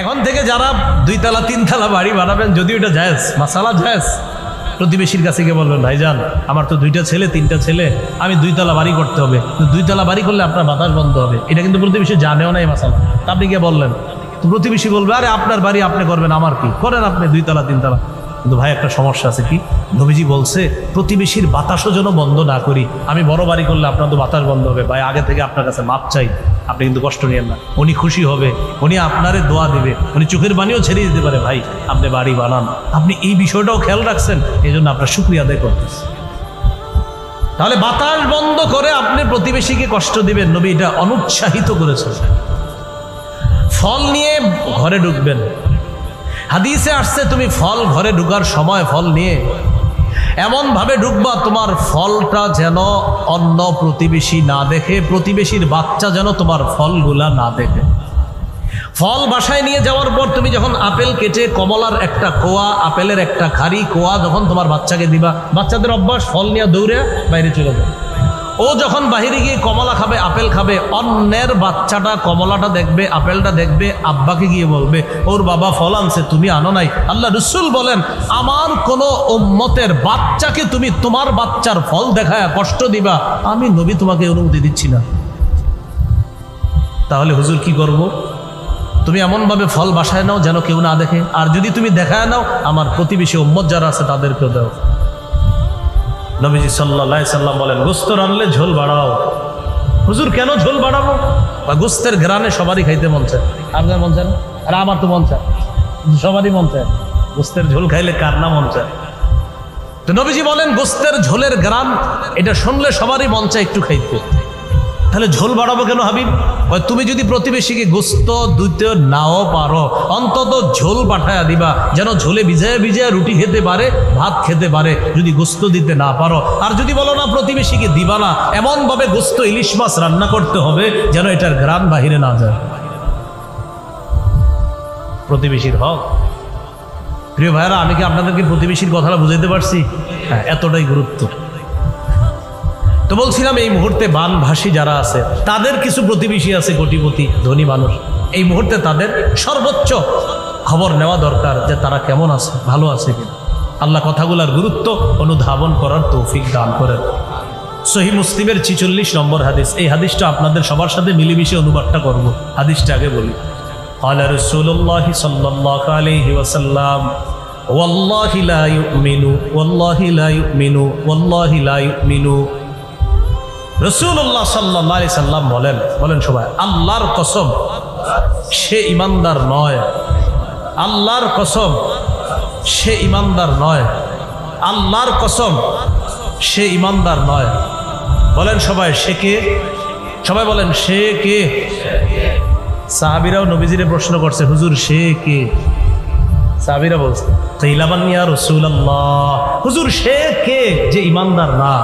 এখন থেকে যারা 2 তলা 3 তলা বাড়ি বানাবেন, যদি ওটা জায়েজ, মাসালা জায়েজ, প্রতিবেশীর কাছে গিয়ে বলবেন, ভাইজান আমার তো 2টা ছেলে 3টা ছেলে, আমি 2 তলা বাড়ি করতে হবে, 2 তলা বাড়ি করলে আপনার বাতাস বন্ধ হবে। এটা কিন্তু প্রতিবেশী জানেও না এই মাসালা। আপনি গিয়ে বললেন, তো প্রতিবেশী বলবে, আরে আপনার বাড়ি আপনি করবেন, আমার কি, করেন আপনি 2 তলা 3 তলা। কিন্তু ভাই একটা সমস্যা আছে। কি? নবীজি বলছে প্রতিবেশীর বাতাসও যেন বন্ধ না করি। আমি বড় বাড়ি করলে আপনার তো বাতাস বন্ধ হবে। ভাই আগে থেকে আপনার কাছে মাপ চাই, আপনি কিন্তু কষ্ট নিয়েন না। উনি খুশি হবে, উনি আপনারে দোয়া দেবে, উনি চোখের পানিও ছেড়ে দিতে পারে। ভাই আপনি বাড়ি বানান, আপনি এই বিষয়টাও খেয়াল রাখছেন, এই জন্য আপনার শুকরিয়া আদায় করতেছে। তাহলে বাতাস বন্ধ করে আপনি প্রতিবেশীকে কষ্ট দিবেন, নবী এটা অনুৎসাহিত করেছেন। ফল নিয়ে ঘরে ঢুকবেন, হাদিসে আসছে তুমি ফল ঘরে ঢুকার সময় ফল নিয়ে এমনভাবে ঢুকবা তোমার ফলটা যেন অন্য প্রতিবেশী না দেখে, প্রতিবেশীর বাচ্চা যেন তোমার ফলগুলা না দেখে। ফল বাসায় নিয়ে যাওয়ার পর তুমি যখন আপেল কেটে কমলার একটা কোয়া, আপেলের একটা খাড়ি কোয়া যখন তোমার বাচ্চাকে দিবা, বাচ্চাদের অভ্যাস ফল নিয়ে দৌড়ে বাইরে চলে যায়। ও যখন বাহিরে গিয়ে কমলা খাবে, আপেল খাবে, অন্যের বাচ্চাটা কমলাটা দেখবে, আপেলটা দেখবে, আব্বাকে গিয়ে বলবে ওর বাবা ফল আনছে তুমি আনো নাই। আল্লাহ রসুল বলেন, আমার কোন উম্মতের বাচ্চাকে তুমি তোমার বাচ্চার ফল দেখায় কষ্ট দিবা, আমি নবী তোমাকে অনুমতি দিচ্ছি না। তাহলে হুজুর কি করব? তুমি এমনভাবে ফল বাসায় নাও যেন কেউ না দেখে, আর যদি তুমি দেখায় নাও আমার প্রতিবেশী উম্মত যারা আছে তাদেরকেও দাও। নবীজি সাল্লাল্লাহু আলাইহি সাল্লাম বলেন, গোস্ত রানলে ঝোল বাড়াও। হুজুর কেন ঝোল বাড়াবো? বা গোস্তের ঘ্রাণে সবারই খাইতে মন চায়। আপনার মন চায় না? আর আমার তো মন চায়, সবারই মন চায়। গোস্তের ঝোল খাইলে কার না মন চায়? তো নবীজি বলেন গোস্তের ঝোলের ঘ্রাণ এটা শুনলে সবারই মন চায় একটু খাইতে। তাহলে ঝোল বাড়াবো কেন হাবিব? তুমি যদি প্রতিবেশীকে গোস্ত দিতে নাও পারো, অন্তত ঝোল পাঠায়া দিবা, যেন ঝোলে ভিজায় ভিজায় রুটি খেতে পারে, ভাত খেতে পারে, যদি গোস্ত দিতে না পারো। আর যদি বলো না প্রতিবেশীকে দিবা না, এমনভাবে গোস্ত ইলিশ মাছ রান্না করতে হবে যেন এটার ঘ্রাণ বাহিরে না যায়। প্রতিবেশীর হক। প্রিয় ভাইরা, আমি কি আপনাদেরকে প্রতিবেশীর কথাটা বুঝাইতে পারছি? হ্যাঁ, এতটাই গুরুত্ব। তো বলছিলাম এই মুহূর্তে বানভাসী যারা আছে তাদের কিছু প্রতিবেশী আছে কোটিপতি ধনী মানুষ, এই মুহূর্তে তাদের সর্বোচ্চ খবর নেওয়া দরকার যে তারা কেমন আছে, ভালো আছে কিনা। আল্লাহ কথাগুলার গুরুত্ব অনুধাবন করার তৌফিক দান করেন। সহিহ মুসলিমের 46 নম্বর হাদিস, এই হাদিসটা আপনাদের সবার সাথে মিলেমিশে অনুবাদটা করব। হাদিসটা আগে বলি। ক্বালা রাসূলুল্লাহি সাল্লাল্লাহু আলাইহি ওয়াসাল্লাম, ওয়াল্লাহি লা ইউমিনু ওয়াল্লাহি লা ইউমিনু ওয়াল্লাহি লা ইউমিনু। রাসূলুল্লাহ সাল্লাল্লাহু আলাইহি সাল্লাম বলেন সবাই, আল্লাহর কসম সে ইমানদার নয়। আল্লাহর কসম সে ইমানদার নয়। আল্লাহর কসম সে ইমানদার নয়। বলেন সবাই, সে কে? সবাই বলেন, সে কে? সাহাবীরাও নবীজিরে প্রশ্ন করছে, হুজুর সে কে? সাহাবীরা বলছে, কিলামান ইয়া রাসূলুল্লাহ, হুজুর সে কে যে ইমানদার না?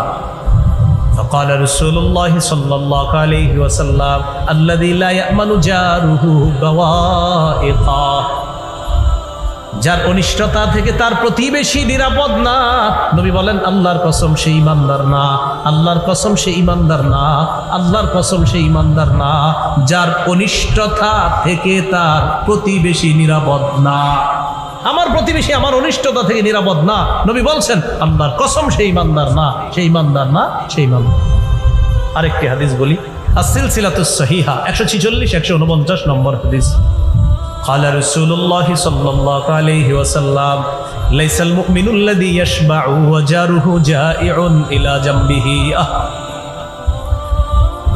فقال رسول الله صلى الله عليه وسلم الذي لا يأمن جاره بوائقه, যার অনিষ্টতা থেকে তার প্রতিবেশী নিরাপদ না। নবী বলেন, আল্লাহর কসম সে ইমানদার না। আল্লাহর কসম সে ইমানদার না। আল্লাহর কসম সে ইমানদার না যার অনিষ্টতা থেকে তার প্রতিবেশী নিরাপদ না। আমার প্রতিবেশী আমার অনিষ্টতা থেকে নিরাপদ না, নবী বলছেন আল্লাহর কসম সেই ইমানদার না, সেই ইমানদার না, সেই ইমানদার। আরেকটি হাদিস বলি, আস-সিলসিলাতুস সহিহা 146 149 নম্বর হাদিস। قال رسول الله صلى الله عليه وسلم ليس المؤمن الذي يشبع وجاره جائع إلى جنبه।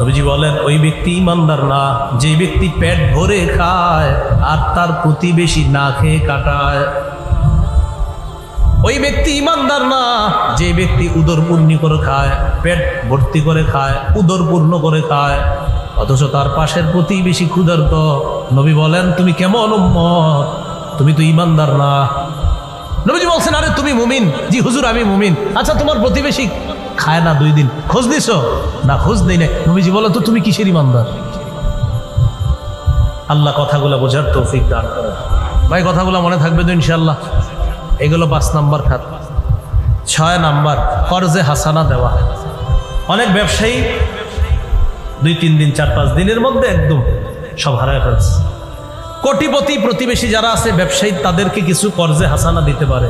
নবীজি বলেন, ওই ব্যক্তি ইমানদার না যে ব্যক্তি পেট ভরে খায় আর তার প্রতিবেশী না খেয়ে কাটায়। ওই ব্যক্তি ইমানদার না যে ব্যক্তি উদর পূর্ণ করে খায়, পেট ভর্তি করে খায়, উদর পূর্ণ করে খায়, অথচ তার পাশের প্রতিবেশী ক্ষুধার্ত। নবী বলেন, তুমি কেমন উম্মত? তুমি তো ইমানদার না। নবীজি বলছেন, আরে তুমি মুমিন? জি হুজুর আমি মুমিন। আচ্ছা তোমার প্রতিবেশী খায় না 2 দিন, খোঁজ নিছো? না, খোঁজ নেই না। নবীজি বলো তো তুমি কিসের ইমানদার? আল্লাহ কথাগুলো বোঝার তৌফিক দান করেন। ভাই কথাগুলো মনে থাকবে তো ইনশাআল্লাহ। এগুলো 5 নম্বর খাত। 6 নম্বর কর্জে হাসানা দেওয়া। অনেক ব্যবসায়ী 2-3 দিন 4-5 দিনের মধ্যে একদম সব হারায় ফেলছে। কোটিপতি প্রতিবেশী যারা আছে ব্যবসায়ী তাদেরকে কিছু কর্জে হাসানা দিতে পারে,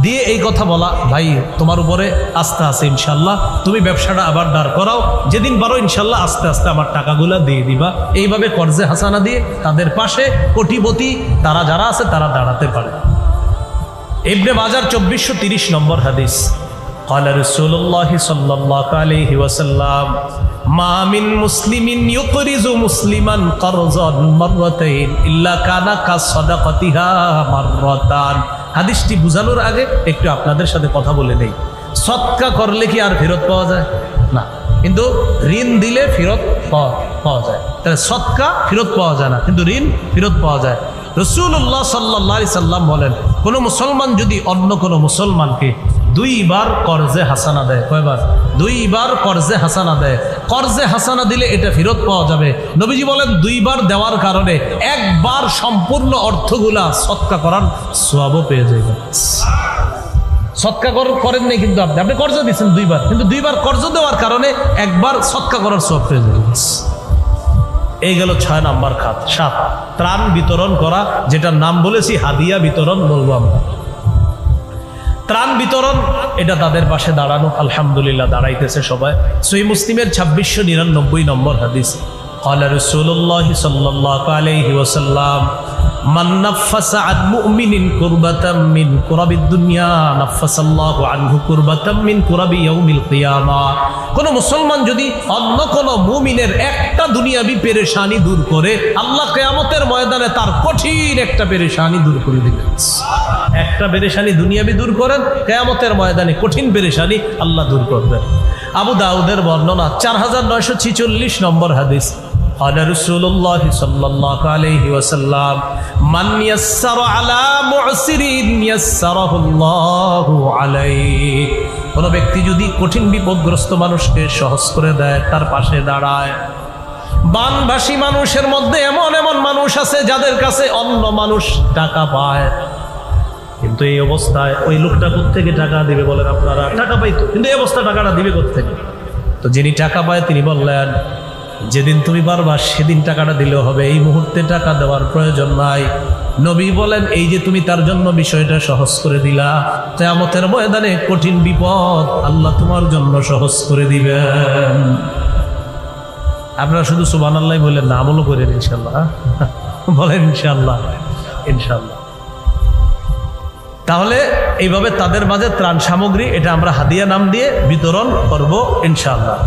দিয়ে এই কথা বলা, ভাই তোমার উপরে আস্থা আছে ইনশাল্লাহ, তুমি ব্যবসাটা আবার দাঁড় করাও, যেদিন পারো ইনশাল্লাহ আস্তে আস্তে আমার টাকাগুলো দিয়ে দিবা। এইভাবে কর্জে হাসানা দিয়ে তাদের পাশে কোটিপতি তারা যারা আছে তারা দাঁড়াতে পারে। ইবনে মাজার 2430 নম্বর হাদিস, قال رسول الله صلى الله عليه وسلم ما من مسلم يقرض مسلما قرضا مرتين الا كان كصدقتها مرتان। হাদিসটি বুঝানোর আগে একটু আপনাদের সাথে কথা বলে নেই। সদকা করলে কি আর ফেরত পাওয়া যায় না, কিন্তু ঋণ দিলে ফেরত পাওয়া যায়। তাহলে সদকা ফেরত পাওয়া যায় না, কিন্তু ঋণ ফেরত পাওয়া যায়। রাসূলুল্লাহ সাল্লাল্লাহু আলাইহি সাল্লাম বলেন, কোনো মুসলমান যদি অন্য কোনো মুসলমানকে 2 বার কর্জে হাসানা দেয়, কয়বার? 2 বার কর্জে হাসানা দেয়, কর্জে হাসানা দিলে এটা ফেরত পাওয়া যাবে। নবীজি বলেন 2 বার দেওয়ার কারণে 1 বার সম্পূর্ণ অর্থগুলা সদকা করার সওয়াবও পেয়ে যাবেন। সদকা করেন নাই কিন্তু আপনি কর্জ দিচ্ছেন 2 বার, কিন্তু 2 বার কর্জ দেওয়ার কারণে 1 বার সদকা করার সওয়াব পেয়ে যাবেন। এই গেল 6 নাম্বার খাত। 7, ত্রাণ বিতরণ করা, যেটার নাম বলেছি হাদিয়া বিতরণ বলবো আমরা। ত্রাণ বিতরণ, এটা তাদের পাশে দাঁড়ানো, আলহামদুলিল্লাহ দাঁড়াইতেছে সবাই। সহিহ মুসলিমের 2699 নম্বর হাদিস, قال رسول الله صلى الله عليه وسلم من نفس عن مؤمن كربة من كرب الدنيا نفس الله عنه كربة من كرب يوم القيامة। কোন মুসলমান যদি অন্য কোন মুমিনের একটা দুনিয়াবি পেরেশানি দূর করে, আল্লাহ কিয়ামতের ময়দানে তার কঠিন একটা পেরেশানি দূর করে দিবেন। একটা পেরেশানি দুনিয়াবি দূর করেন, কিয়ামতের ময়দানে কঠিন পেরেশানি আল্লাহ দূর করবেন। আবু দাউদের বর্ণনা 4946 নম্বর হাদিস, قال رسول الله صلى الله عليه وسلم من يسر على معسر يسره الله عليه। কোন ব্যক্তি যদি কঠিন বিপদগ্রস্ত মানুষকে সহজ করে দেয়, তার পাশে দাঁড়ায়। বানভাসী মানুষের মধ্যে এমন এমন মানুষ আছে যাদের কাছে অন্য মানুষ টাকা পায়, কিন্তু এই অবস্থায় ওই লোকটা কোত্থেকে টাকা দিবে বলেন আপনারা? টাকা পাইতো, কিন্তু এই অবস্থা টাকাটা দিবে কোত্থেকে? তো যিনি টাকা পায় তিনি বললেন, যেদিন তুমি পারবা সেদিন টাকাটা দিলেও হবে, এই মুহূর্তে টাকা দেওয়ার প্রয়োজন নাই। নবী বলেন, এই যে তুমি তার জন্য বিষয়টা সহজ করে দিলা, কিয়ামতের ময়দানে কঠিন বিপদ আল্লাহ তোমার জন্য সহজ করে দিবেন। আপনারা শুধু সুবহানাল্লাহ বলেন না, আমলও করেন ইনশাআল্লাহ। বলেন ইনশাআল্লাহ, ইনশাআল্লাহ। তাহলে এইভাবে তাদের মাঝে ত্রাণ সামগ্রী, এটা আমরা হাদিয়া নাম দিয়ে বিতরণ করব ইনশাআল্লাহ।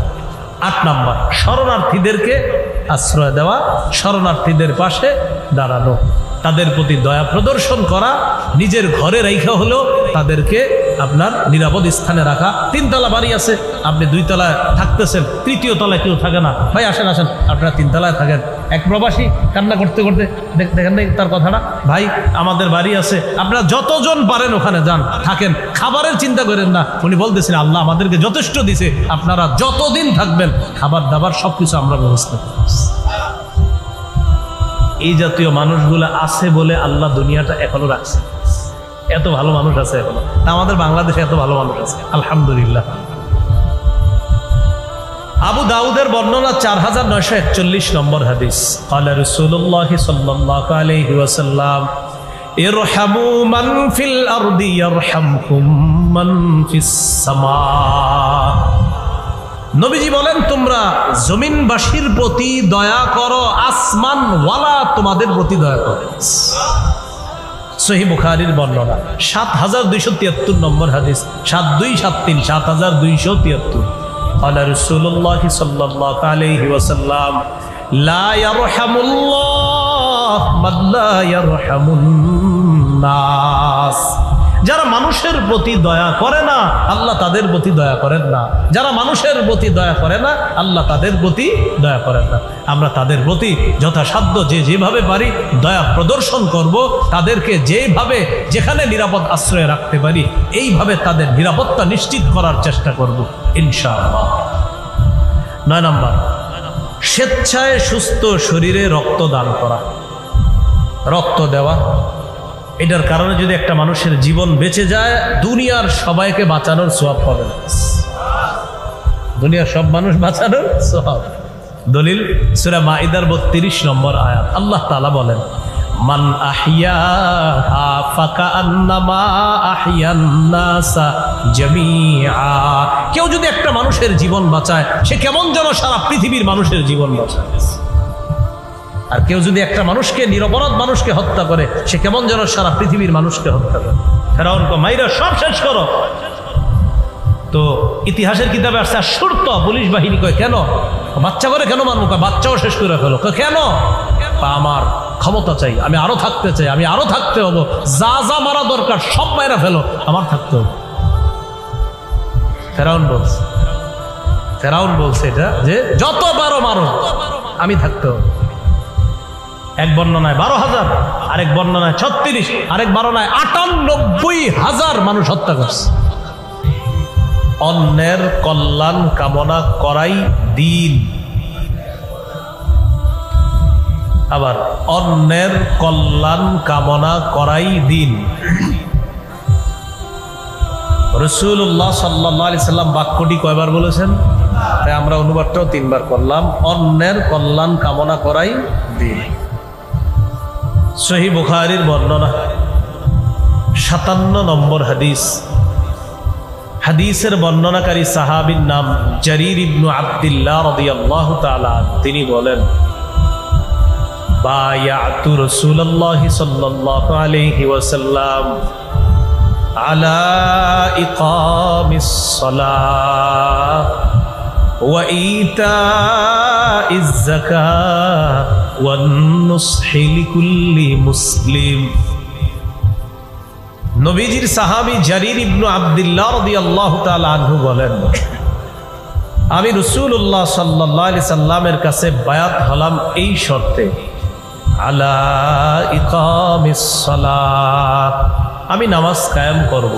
8 নাম্বার, শরণার্থীদেরকে আশ্রয় দেওয়া, শরণার্থীদের পাশে দাঁড়ানো, তাদের প্রতি দয়া প্রদর্শন করা, নিজের ঘরে রাখা হলেও তাদেরকে আপনার নিরাপদ স্থানে রাখা। 3 তলা বাড়ি আছে, আপনি 2 তলায় থাকতেছেন, 3য় তলায় কেউ থাকে না, ভাই আসেন আসেন আপনারা 3 তলায় থাকেন। এক প্রবাসী কান্না করতে করতে, দেখেন নাই তার কথাটা, ভাই আমাদের বাড়ি আছে, আপনারা যতজন পারেন ওখানে যান, থাকেন, খাবারের চিন্তা করেন না। উনি বলতেছেন আল্লাহ আমাদেরকে যথেষ্ট দিছে, আপনারা যতদিন থাকবেন খাবার দাবার সবকিছু আমরা ব্যবস্থা করব। এই জাতীয় মানুষগুলো আছে বলে আল্লাহ দুনিয়াটা এখনো রাখছে। এত ভালো মানুষ আছে এখনো, আমাদের বাংলাদেশে এত ভালো মানুষ আছে, আলহামদুলিল্লাহ। আবু দাউদের বর্ণনা 4941 নম্বর হাদিস, قال رسول الله صلى الله عليه وسلم ارحموا من في الارض يرحمكم من في السماء। নবীজি বলেন, তোমরা জমিনবাসীর প্রতি দয়া করো, আসমান ওয়ালা তোমাদের প্রতি দয়া করে। সহিহ বুখারীর বর্ণনা 7273 নম্বর হাদিস, 7273 7273। قال رسول الله صلى الله عليه وسلم لا يرحم الله من لا يرحم الناس। যারা মানুষের প্রতি দয়া করে না আল্লাহ তাদের প্রতি দয়া করেন না, যারা মানুষের প্রতি দয়া করে না আল্লাহ তাদের প্রতি দয়া করেন না। আমরা তাদের প্রতি যথাসাধ্য যেভাবে পারি দয়া প্রদর্শন করব, তাদেরকে যেভাবে যেখানে নিরাপদ আশ্রয়ে রাখতে পারি এইভাবে তাদের নিরাপত্তা নিশ্চিত করার চেষ্টা করব ইনশাআল্লাহ। 9 নম্বর, স্বেচ্ছায় সুস্থ শরীরে রক্ত দান করা, রক্ত দেওয়া। এটার কারণে যদি একটা মানুষের জীবন বেঁচে যায়, দুনিয়ার সবাইকে বাঁচানোর সওয়াব পাবে না, দুনিয়ার সব মানুষ বাঁচানোর সওয়াব। দলিল সূরা মাইদার 32 নম্বর আয়াত, আল্লাহ তাআলা বলেন মান আহইয়াহা ফাকান্নামা আহইয়ান নাসা জামিআ। কেউ যদি একটা মানুষের জীবন বাঁচায় সে কেমন যেন সারা পৃথিবীর মানুষের জীবন বাঁচায়। আর কেউ যদি একটা মানুষকে, নিরপরাধ মানুষকে হত্যা করে সে কেমন যেন সারা পৃথিবীর মানুষকে হত্যা করে। ফেরাউন কয় মাইরা সব শেষ করো। তো ইতিহাসের কিতাবে আসছে আশ্চর্য, পুলিশ বাহিনী কয় কেন বাচ্চা করে কেন মারবো? বাচ্চাও শেষ করে ফেলো। কেন? আমার ক্ষমতা চাই, আমি আরো থাকতে চাই, আমি আরো থাকতে হবো, যা যা মারা দরকার সব মায়েরা ফেলো, আমার থাকতে হবে। ফেরাউন বলছে এটা যে যত পারো মারো, আমি থাকতে হবে। এক বর্ণনায় 12,000, আরেক বর্ণনায় 36, আরেক বর্ণনায় 98,000 মানুষ হত্যা করছে। অন্যের কল্যাণ কামনা করাই দিন, আবার অন্যের কল্যাণ কামনা করাই দিন। রাসূলুল্লাহ সাল্লাল্লাহু আলাইহি সাল্লাম বাক্যটি কয়বার বলেছেন? তাই আমরা অনুবাদটাও 3 বার করলাম, অন্যের কল্যাণ কামনা করাই দিন। সহিহ বুখারীর বর্ণনা 57 নম্বর হাদিস। হাদিসের বর্ণনাকারী সাহাবীর নাম জারীর ইবনে আব্দুল্লাহ রাদিয়াল্লাহু তাআলা। তিনি বলেন, বায়াতু রাসূলুল্লাহ সাল্লাল্লাহু আলাইহি ওয়াসাল্লাম আলা ইকামিস সালাহ ওয়া ইতাইজ যাকাহ ওয়ান নুসহি লিকুল্লি মুসলিম। নবীজির সাহাবী জারীর ইবনে আব্দুল্লাহ রাদিয়াল্লাহু তাআলা আনহু বলেন, আমি রাসূলুল্লাহ সাল্লাল্লাহু আলাইহি সাল্লামের কাছে বায়াত হলাম এই শর্তে, আলা ইকামিস সালাহ, আমি নামাজ কায়েম করব,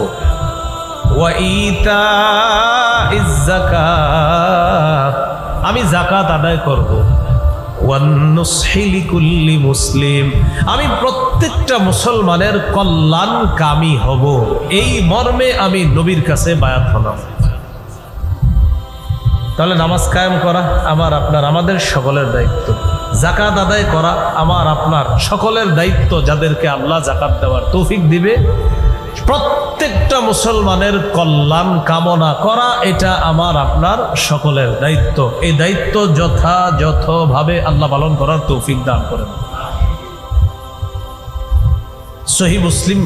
ওয়া ইতাইজ যাকাত, আমি যাকাত আদায় করব, ওয়ান নুসহি লিকুল্লি মুসলিম, আমি প্রত্যেকটা মুসলমানের কল্যাণকামী হব। এই মর্মে আমি নবীর কাছে বায়াত হলাম। তাহলে নামাজ কায়েম করা আমার আপনার, আমাদের সকলের দায়িত্ব। যাকাত আদায় করা আমার আপনার সকলের দায়িত্ব। যাদেরকে আল্লাহ যাকাত দেওয়ার তৌফিক দিবে, প্রত্যেকটা মুসলমানের কল্যাণ কামনা করা এটা আমার আপনার সকলের দায়িত্ব। এই দায়িত্ব যথাযথভাবে আল্লাহ পালন করার তৌফিক দান করেন। সহিহ মুসলিম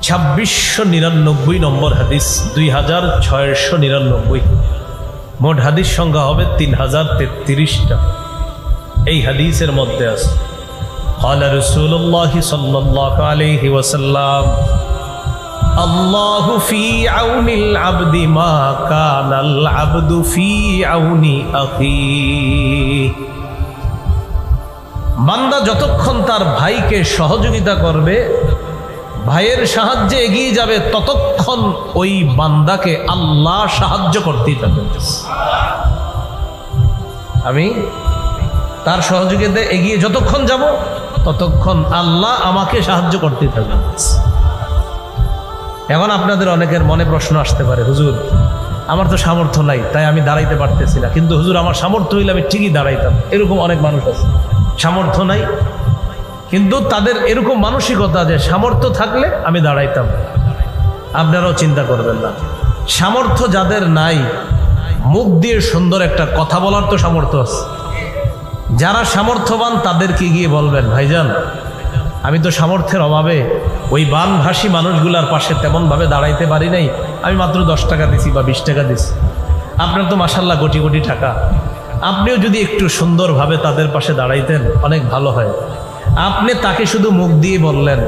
2699 নম্বর হাদিস, 2699। মোট হাদিস সংখ্যা হবে 3033টা। এই হাদিসের মধ্যে আছে, قال رسول الله صلى الله عليه وسلم الله في عون العبد ما كان العبد في عون أخيه। বান্দা যতক্ষণ তার ভাইকে সহযোগিতা করবে, ভাইয়ের সাহায্যে এগিয়ে যাবে, ততক্ষণ ওই বান্দাকে আল্লাহ সাহায্য করতেই থাকবে। আমি তার সহযোগিতায় এগিয়ে যতক্ষণ যাব ততক্ষণ আল্লাহ আমাকে সাহায্য করতেই থাকবে। এখন আপনাদের অনেকের মনে প্রশ্ন আসতে পারে, হুজুর আমার তো সামর্থ্য নাই তাই আমি দাঁড়াইতে পারতেছি না, কিন্তু হুজুর আমার সামর্থ্য হইলে আমি ঠিকই দাঁড়াইতাম। এরকম অনেক মানুষ আছে, সামর্থ্য নাই কিন্তু তাদের এরকম মানসিকতা যে সামর্থ্য থাকলে আমি দাঁড়াইতাম। আপনারাও চিন্তা করবেন না, সামর্থ্য যাদের নাই মুখ দিয়ে সুন্দর একটা কথা বলার তো সামর্থ্য আছে। যারা সামর্থ্যবান তাদেরকে গিয়ে বলবেন, ভাইজান আমি তো সামর্থ্যের অভাবে ওই বানভাসী মানুষগুলার পাশে তেমনভাবে দাঁড়াইতে পারি নাই, আমি মাত্র 10 টাকা দিছি বা 20 টাকা দিছি, আপনার তো মাশাল্লাহ কোটি কোটি টাকা, আপনিও যদি একটু সুন্দরভাবে তাদের পাশে দাঁড়াইতেন অনেক ভালো হয়। আপনি তাকে শুধু মুখ দিয়ে বললেন,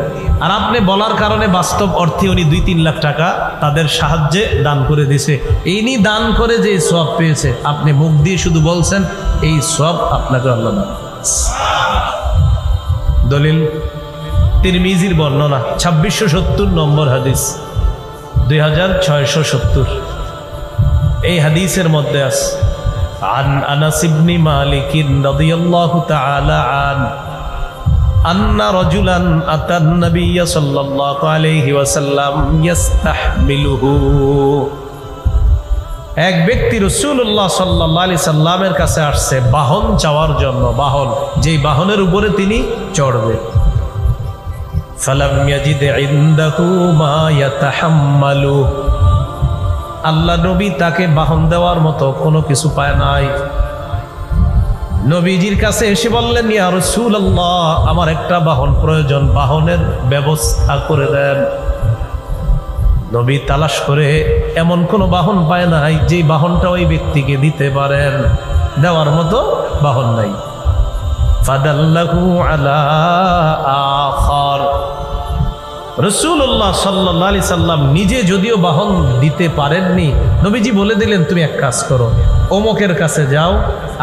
আর আপনি বলার কারণে বাস্তব অর্থে উনি 2-3 লাখ টাকা তাদের সাহায্যে দান করে দিছে। ইনি দান করে যে সওয়াব পেয়েছে, আপনি মুখ দিয়ে শুধু বলছেন, এই সওয়াব আপনাকে আল্লাহ দান। দলিল তিরমিজির বর্ণনা 2670 নম্বর হাদিস, 2670। এই হাদিসের মধ্যে আছে, আন আনাস ইবনে মালিক রাদিয়াল্লাহু তাআলা আন্না রাজুলান আতান নবী সাল্লাল্লাহু আলাইহি ওয়াসাল্লাম ইস্তাহমিলুহু। এক ব্যক্তি রাসূলুল্লাহ সাল্লাল্লাহু আলাইহি সাল্লামের কাছে আসছে বাহন চাওয়ার জন্য, বাহন যেই বাহনের উপরে তিনি চড়বে। ফালাম ইয়াজিদ ইনদাহু মা ইয়াতাহাম্মালু, আল্লাহ নবী তাকে বাহন দেওয়ার মতো কোনো কিছু পায় নাই। নবীজির কাছে এসে বললেন, ইয়া রাসূলুল্লাহ, আমার একটা বাহন প্রয়োজন, বাহনের ব্যবস্থা করে দেন। নবী তালাশ করে এমন কোন বাহন পায় নাই যে বাহনটা ওই ব্যক্তিকে দিতে পারেন, দেওয়ার মতো বাহন নাই। ফাদাল্লাহু আলা আখার, রাসূলুল্লাহ সাল্লাল্লাহু আলাইহি সাল্লাম নিজে যদিও বাহন দিতে পারেননি, নবীজি বলে দিলেন, তুমি এক কাজ করো, অমুকের কাছে যাও,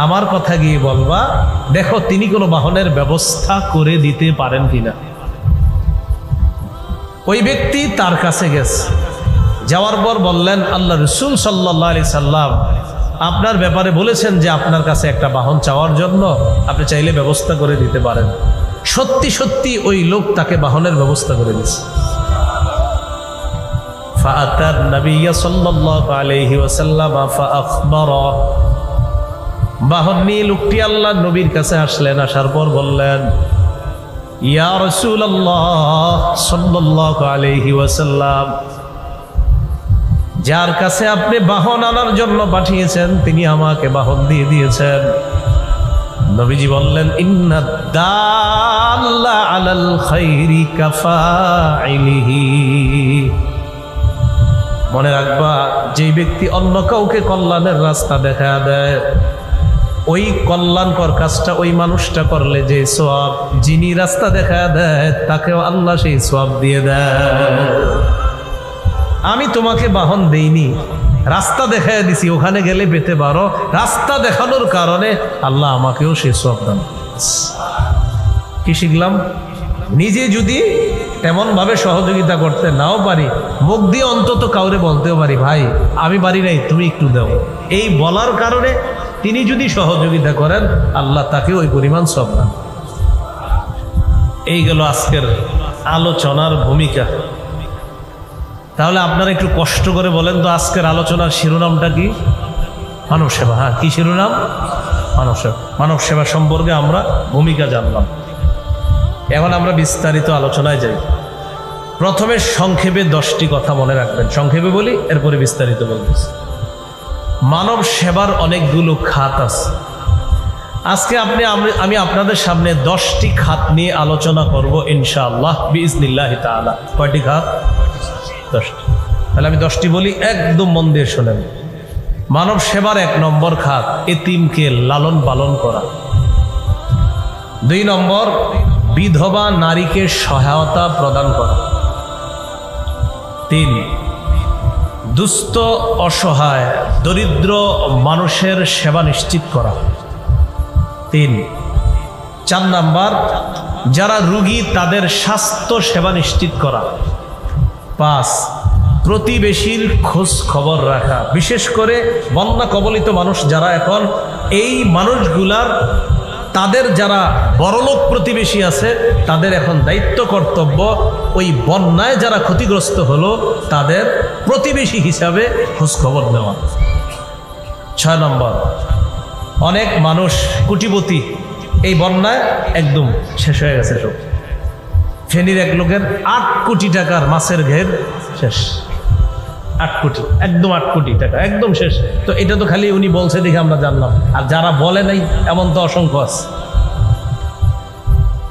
আমার কথা গিয়ে বলবা, দেখো তিনি কোনো বাহনের ব্যবস্থা করে দিতে পারেন কিনা। ওই ব্যক্তি তার কাছে গেছে, যাওয়ার পর বললেন, আল্লাহ রাসূল সাল্লাল্লাহু আলাইহি সাল্লাম আপনার ব্যাপারে বলেছেন যে আপনার কাছে একটা বাহন চাওয়ার জন্য, আপনি চাইলে ব্যবস্থা করে দিতে পারেন। সত্যি সত্যি ওই লোক তাকে বাহনের ব্যবস্থা করে দিয়েছে। ফাআতার নবী সাল্লাল্লাহু আলাইহি ওয়াসাল্লাম ফাআখবারা, বাহন নিয়ে লোকটি আল্লাহ নবীর কাছে আসলেন। আসার পর বললেন, ইয়া রাসূলুল্লাহ সাল্লাল্লাহু আলাইহি ওয়াসাল্লাম, যার কাছে আপনি বাহন আনার জন্য পাঠিয়েছেন তিনি আমাকে বাহন দিয়ে দিয়েছেন। নবীজি বললেন, ইন্নাদ দাল্লা আলাল খাইরি কাফাইলিহি, মনে রাখবা, যে ব্যক্তি অন্য কাউকে কল্যাণের রাস্তা দেখা দেয়, ওই কল্যাণকর কাজটা ওই মানুষটা করলে যে সওয়াব যিনি রাস্তা দেখা দেয় তাকেও আল্লাহ সেই সওয়াব দিয়ে দেয়। আমি তোমাকে বাহন দেইনি, রাস্তা দেখায় দিছি, ওখানে গেলে পেতে পারো, রাস্তা দেখানোর কারণে আল্লাহ আমাকেও সেই সওয়াব দান। কি শিখলাম? নিজে যদি তেমন ভাবে সহযোগিতা করতে নাও পারি, মুখ দিয়ে অন্তত কাউরে বলতেও পারি, ভাই আমি পারি নাই, তুমি একটু দাও। এই বলার কারণে তিনি যদি সহযোগিতা করেন, আল্লাহ তাকে ওই পরিমাণ সওয়াব দান। এই গেল আজকের আলোচনার ভূমিকা। তাহলে আপনারা একটু কষ্ট করে বলেন তো, আজকের আলোচনার শিরোনামটা কি? মানব সেবা। হ্যাঁ, কি শিরোনাম? মানব সেবা। মানব সেবা সম্পর্কে আমরা ভূমিকা জানলাম। এখন আমরা বিস্তারিত আলোচনায় যাই। প্রথমে সংক্ষেপে 10টি কথা মনে রাখবেন, সংক্ষেপে বলি, এরপরে বিস্তারিত বলতেছি। মানব সেবার অনেকগুলো খাত আছে। আজকে আমি আপনাদের সামনে 10টি খাত নিয়ে আলোচনা করব ইনশাআল্লাহ বিইজনিল্লাহি তাআলা। কয়টি খাত? 10টি। তাহলে আমি 10টি বলি, একদম মন দিয়ে শোনেন। মানব সেবার 1 নম্বর খাত, এতিমকে লালন পালন করা। 2 নম্বর, বিধবা নারীকে সহায়তা প্রদান করা। 3, দুস্থ অসহায় দরিদ্র মানুষের সেবা নিশ্চিত করা। 4 নাম্বার, যারা রোগী তাদের স্বাস্থ্য সেবা নিশ্চিত করা। 5, প্রতিবেশীর খোঁজ খবর রাখা, বিশেষ করে বন্যা কবলিত মানুষ যারা, এখন এই মানুষগুলার তাদের যারা বড়লোক প্রতিবেশী আছে তাদের এখন দায়িত্ব কর্তব্য ওই বন্যায় যারা ক্ষতিগ্রস্ত হলো তাদের প্রতিবেশী হিসাবে খোঁজ খবর নেওয়া। 6 নম্বর, অনেক মানুষ কোটিপতি এই বন্যায় একদম শেষ হয়ে গেছে। সব ফেনীর এক লোকের 8 কোটি টাকার মাছের ঘের শেষ। 8 কোটি, একদম 8 কোটি টাকা একদম শেষ। তো এটা তো খালি উনি বলছে দেখে আমরা জানলাম, আর যারা বলে নাই এমন তো অসংখ্য আছে।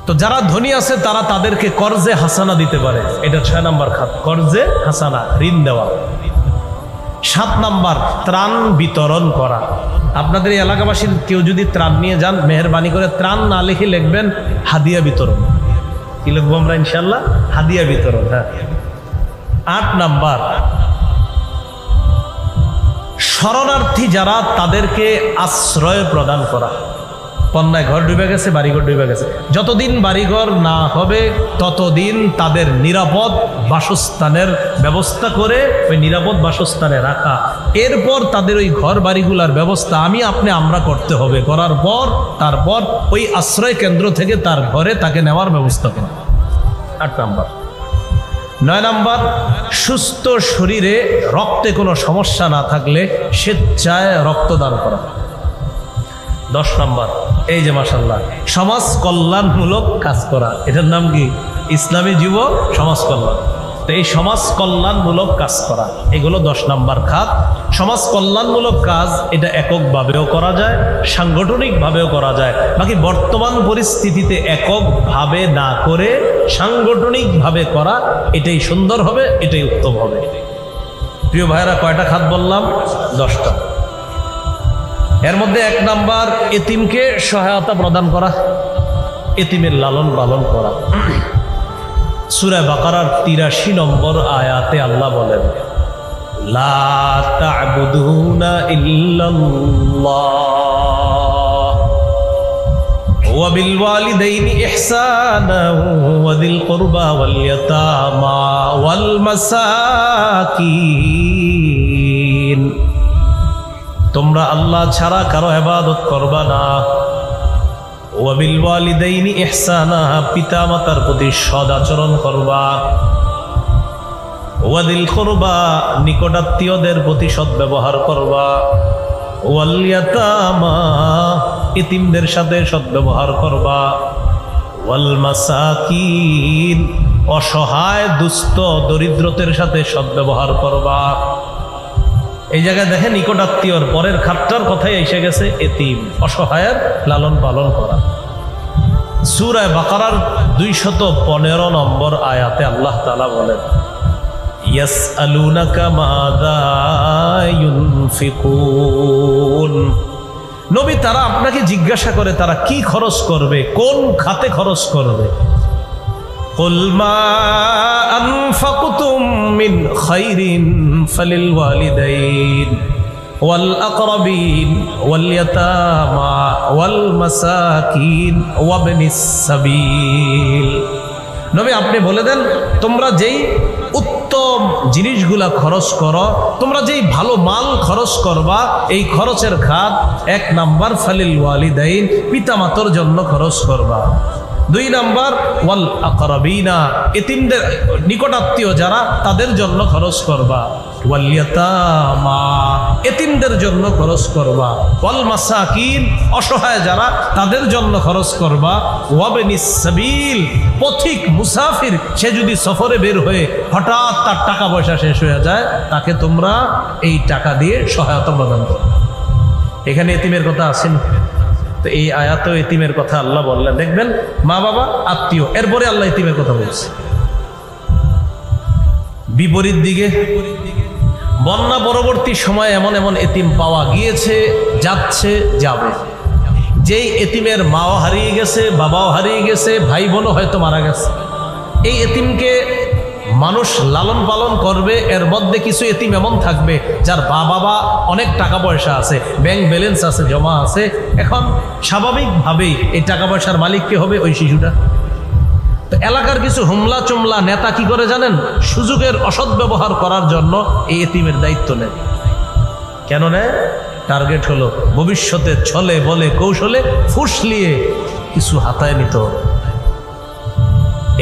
তো যারা ধনী আছে তারা তাদেরকে কর্জে হাসানা দিতে পারে, এটা 6 নম্বর খাত, কর্জে হাসানা, ঋণ দেওয়া। 7 নম্বর, ত্রাণ বিতরণ করা। আপনাদের এই এলাকাবাসীর কেউ যদি ত্রাণ নিয়ে যান, মেহরবানি করে ত্রাণ না লিখে লিখবেন হাদিয়া বিতরণ। কি লিখবো আমরা? ইনশাল্লাহ হাদিয়া বিতরণ। হ্যাঁ। 8 নম্বর, শরণার্থী যারা তাদেরকে আশ্রয় প্রদান করা। বন্যায় ঘর ডুবে গেছে, বাড়িঘর ডুবে গেছে, যতদিন বাড়িঘর না হবে ততদিন তাদের নিরাপদ বাসস্থানের ব্যবস্থা করে ওই নিরাপদ বাসস্থানে রাখা। এরপর তাদের ওই ঘর বাড়িগুলার ব্যবস্থা আমরা করতে হবে। করার পর তারপর ওই আশ্রয় কেন্দ্র থেকে তার ঘরে তাকে নেওয়ার ব্যবস্থা করা। 8 নম্বর। 9 নাম্বার, সুস্থ শরীরে রক্তে কোনো সমস্যা না থাকলে স্বেচ্ছায় রক্তদান করা। 10 নাম্বার, এই যে মাশাআল্লাহ সমাজ কল্যাণমূলক কাজ করা, এটার নাম কি? ইসলামী যুব সমাজ কল্যাণ। তো এই সমাজ কল্যাণমূলক কাজ করা, এগুলো 10 নাম্বার খাত। সমাজ কল্যাণমূলক কাজ এটা এককভাবেও করা যায়, সাংগঠনিকভাবেও করা যায়। বাকি বর্তমান পরিস্থিতিতে এককভাবে না করে সাংগঠনিকভাবে করা, এটাই সুন্দর হবে, এটাই উত্তম হবে। প্রিয় ভাইরা, কয়টা খাত বললাম? 10টা। এর মধ্যে 1 নাম্বার, এতিমকে সহায়তা প্রদান করা, এতিমের লালন পালন করা। সূরা বাকারার 83 নম্বর আয়াতে আল্লাহ বলেন, লা তা'বুদুনা ইল্লাল্লাহ ওয়া বিল ওয়ালিদাইনি ইহসানা ওয়া যিল কুরবা ওয়াল ইয়াতামা ওয়াল মাসাকিন। তোমরা আল্লাহ ছাড়া কারো ইবাদত করবা না। ওয়া বিল ওয়ালিদাইনি ইহসানা, পিতা মাতার প্রতি সদ আচরণ করবা। ওয়া যিল কুরবা, নিকটাত্মীয়দের প্রতি সৎ ব্যবহার করবা। ওয়াল ইয়াতামা, এতিমদের সাথে সৎ ব্যবহার করবা। ওয়াল মাসাকিন, অসহায় দুস্থ দরিদ্রদের সাথে সৎ ব্যবহার করবা। এই জায়গায় দেখেন, নিকটাত্মীয়র পরের খাতটার কথাই এসে গেছে এতিম, অসহায়ের লালন পালন করা। সূরা বাকারার 215 নম্বর আয়াতে আল্লাহ তাআলা বলেন, ইয়াসআলুনাকা মাযা ইউনফিকুন। নবী, তারা আপনাকে জিজ্ঞাসা করে তারা কি খরচ করবে, কোন খাতে খরচ করবে। কুল মা আনফাকতুম মিন খাইরিন ফালিল ওয়ালিদাইন ওয়াল আকরাবিন ওয়াল ইয়াতামা ওয়াল মাসাকিন ওয়া ইবনিস সাবিল। নবী, আপনি বলে দেন, তোমরা যেই উত্তম জিনিসগুলা খরচ করো, তোমরা যেই ভালো মাল খরচ করবা, এই খরচের খাত 1 নাম্বার ফালিল ওয়ালিদাইন, পিতামাতার জন্য খরচ করবা। 2 নাম্বার ওয়াল আকরাবিনা, এতিমদের নিকটাত্মীয় যারা, তাদের জন্য খরচ করবা। ওয়াল ইয়াতামা, এতিমদের জন্য খরচ করবা। ওয়াল মাসাকিন, অসহায় যারা, তাদের জন্য খরচ করবা। ওয়া ইবনিস সাবিল, পথিক মুসাফির, সে যদি সফরে বের হয়ে হঠাৎ তার টাকা পয়সা শেষ হয়ে যায়, তাকে তোমরা এই টাকা দিয়ে সহায়তা প্রদান করো। এখানে এতিমের কথা আসেন, তো এই আয়াতেও এতিমের কথা আল্লাহ বললেন। দেখবেন, মা বাবা আত্মীয়, এরপরে আল্লাহ এতিমের কথা বলছে। বিপরীত দিকে বন্যা পরবর্তী সময়ে এমন এমন এতিম পাওয়া গিয়েছে, যাচ্ছে, যাবে। যেই এতিমের মাও হারিয়ে গেছে, বাবাও হারিয়ে গেছে, ভাই বোনও হয়তো মারা গেছে। এই এতিমকে মানুষ লালন পালন করবে, এর মধ্যে কিছু এতিম এমন থাকবে যার বাবা অনেক টাকা পয়সা আছে, ব্যাংক ব্যালেন্স আছে, জমা আছে। এখন স্বাভাবিকভাবেই এই টাকা পয়সার মালিক কে হবে? ওই শিশুটা। তো এলাকার কিছু হুমলা চুমলা নেতা কি করে জানেন? সুযোগের অসৎ ব্যবহার করার জন্য এই এতিমের দায়িত্ব নেয়। কেন নেয়? টার্গেট হলো ভবিষ্যতে ছলে বলে কৌশলে ফুসলিয়ে কিছু হাতায় নিতে হবে।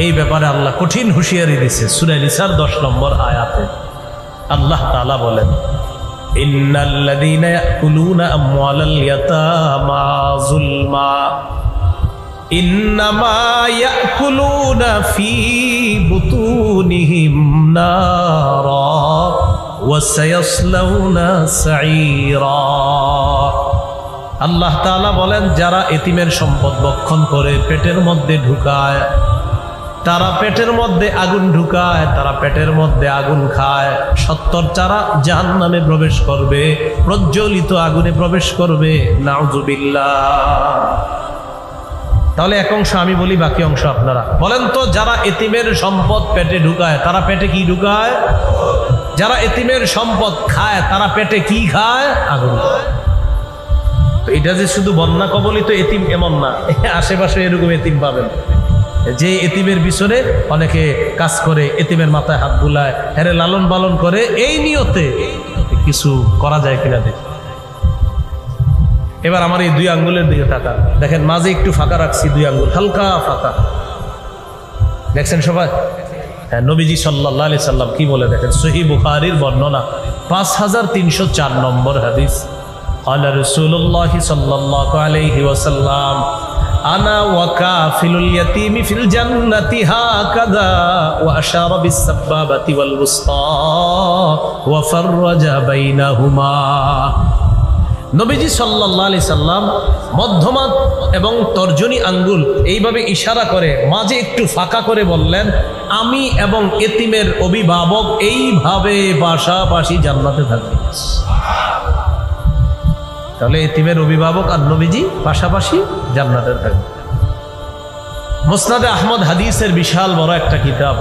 এই ব্যাপারে আল্লাহ কঠিন হুঁশিয়ারি দিছে। সূরা নিসার 10 নম্বর আয়াতে আল্লাহ তাআলা বলেন, ইন্নাল্লাযীনা ইয়াকুলুনা আমওয়ালাল ইয়াতামা যুলমা ইন্নামা ইয়াকুলুনা ফি বুতুনিহিম নারা ওয়া সায়াসলাউনা সাঈরা। আল্লাহ তাআলা বলেন, যারা এতিমের সম্পদ ভক্ষণ করে পেটের মধ্যে ঢুকায়, তারা পেটের মধ্যে আগুন ঢুকায়, তারা পেটের মধ্যে আগুন খায়, 70 তারা জাহান্নামে প্রবেশ করবে, প্রজ্বলিত আগুনে প্রবেশ করবে। নাউযুবিল্লাহ। তাহলে এক অংশ আমি বলি, বাকি অংশ আপনারা বলেন তো। যারা এতিমের সম্পদ পেটে ঢুকায়, তারা পেটে কি ঢুকায়? যারা এতিমের সম্পদ খায়, তারা পেটে কি খায়? আগুন। তো এটা যে শুধু বন্যা কবলিত এতিম এমন না, আশেপাশে এরকম এতিম পাবেন। যে এতিমের পিছনে অনেকে কাজ করে, এতিমের মাথায় হাত বুলায়, হেরে লালন পালন করে, এই নিয়তে কিছু করা যায় কিনা দেখি। এবার আমার এই 2 আঙ্গুলের দিকে তাকান, দেখেন মাঝে একটু ফাঁকা রাখছি, 2 আঙ্গুল হালকা ফাঁকা, দেখছেন সবাই? নবীজি সাল্লাল্লাহু আলাইহি সাল্লাম কি বলে দেখেন, সহিহ বুখারীর বর্ণনা 5304 নম্বর হাদিস। ক্বালা রাসূলুল্লাহি সাল্লাল্লাহু আলাইহি ওয়াসাল্লাম আনা ওয়া কাফিলুল ইয়াতীমি ফিল জান্নাতি হাকাযা ওয়া আশারা বিস সাব্বাবাতি ওয়াল ওয়ুসতা ওয়া ফাররাজা বাইনাহুমা। নবীজি সাল্লাল্লাহু আলাইহি সাল্লাম মধ্যমা এবং তর্জনী আঙ্গুল এইভাবে ইশারা করে মাঝে একটু ফাঁকা করে বললেন, আমি এবং এতিমের অভিভাবক এইভাবে পাশাপাশি জান্নাতে থাকবে। তাহলে এতিমের অভিভাবক আর নবীজি পাশাপাশি জান্নাতে থাকবে। মুসনাদে আহমদ হাদিসের বিশাল বড় একটা কিতাব।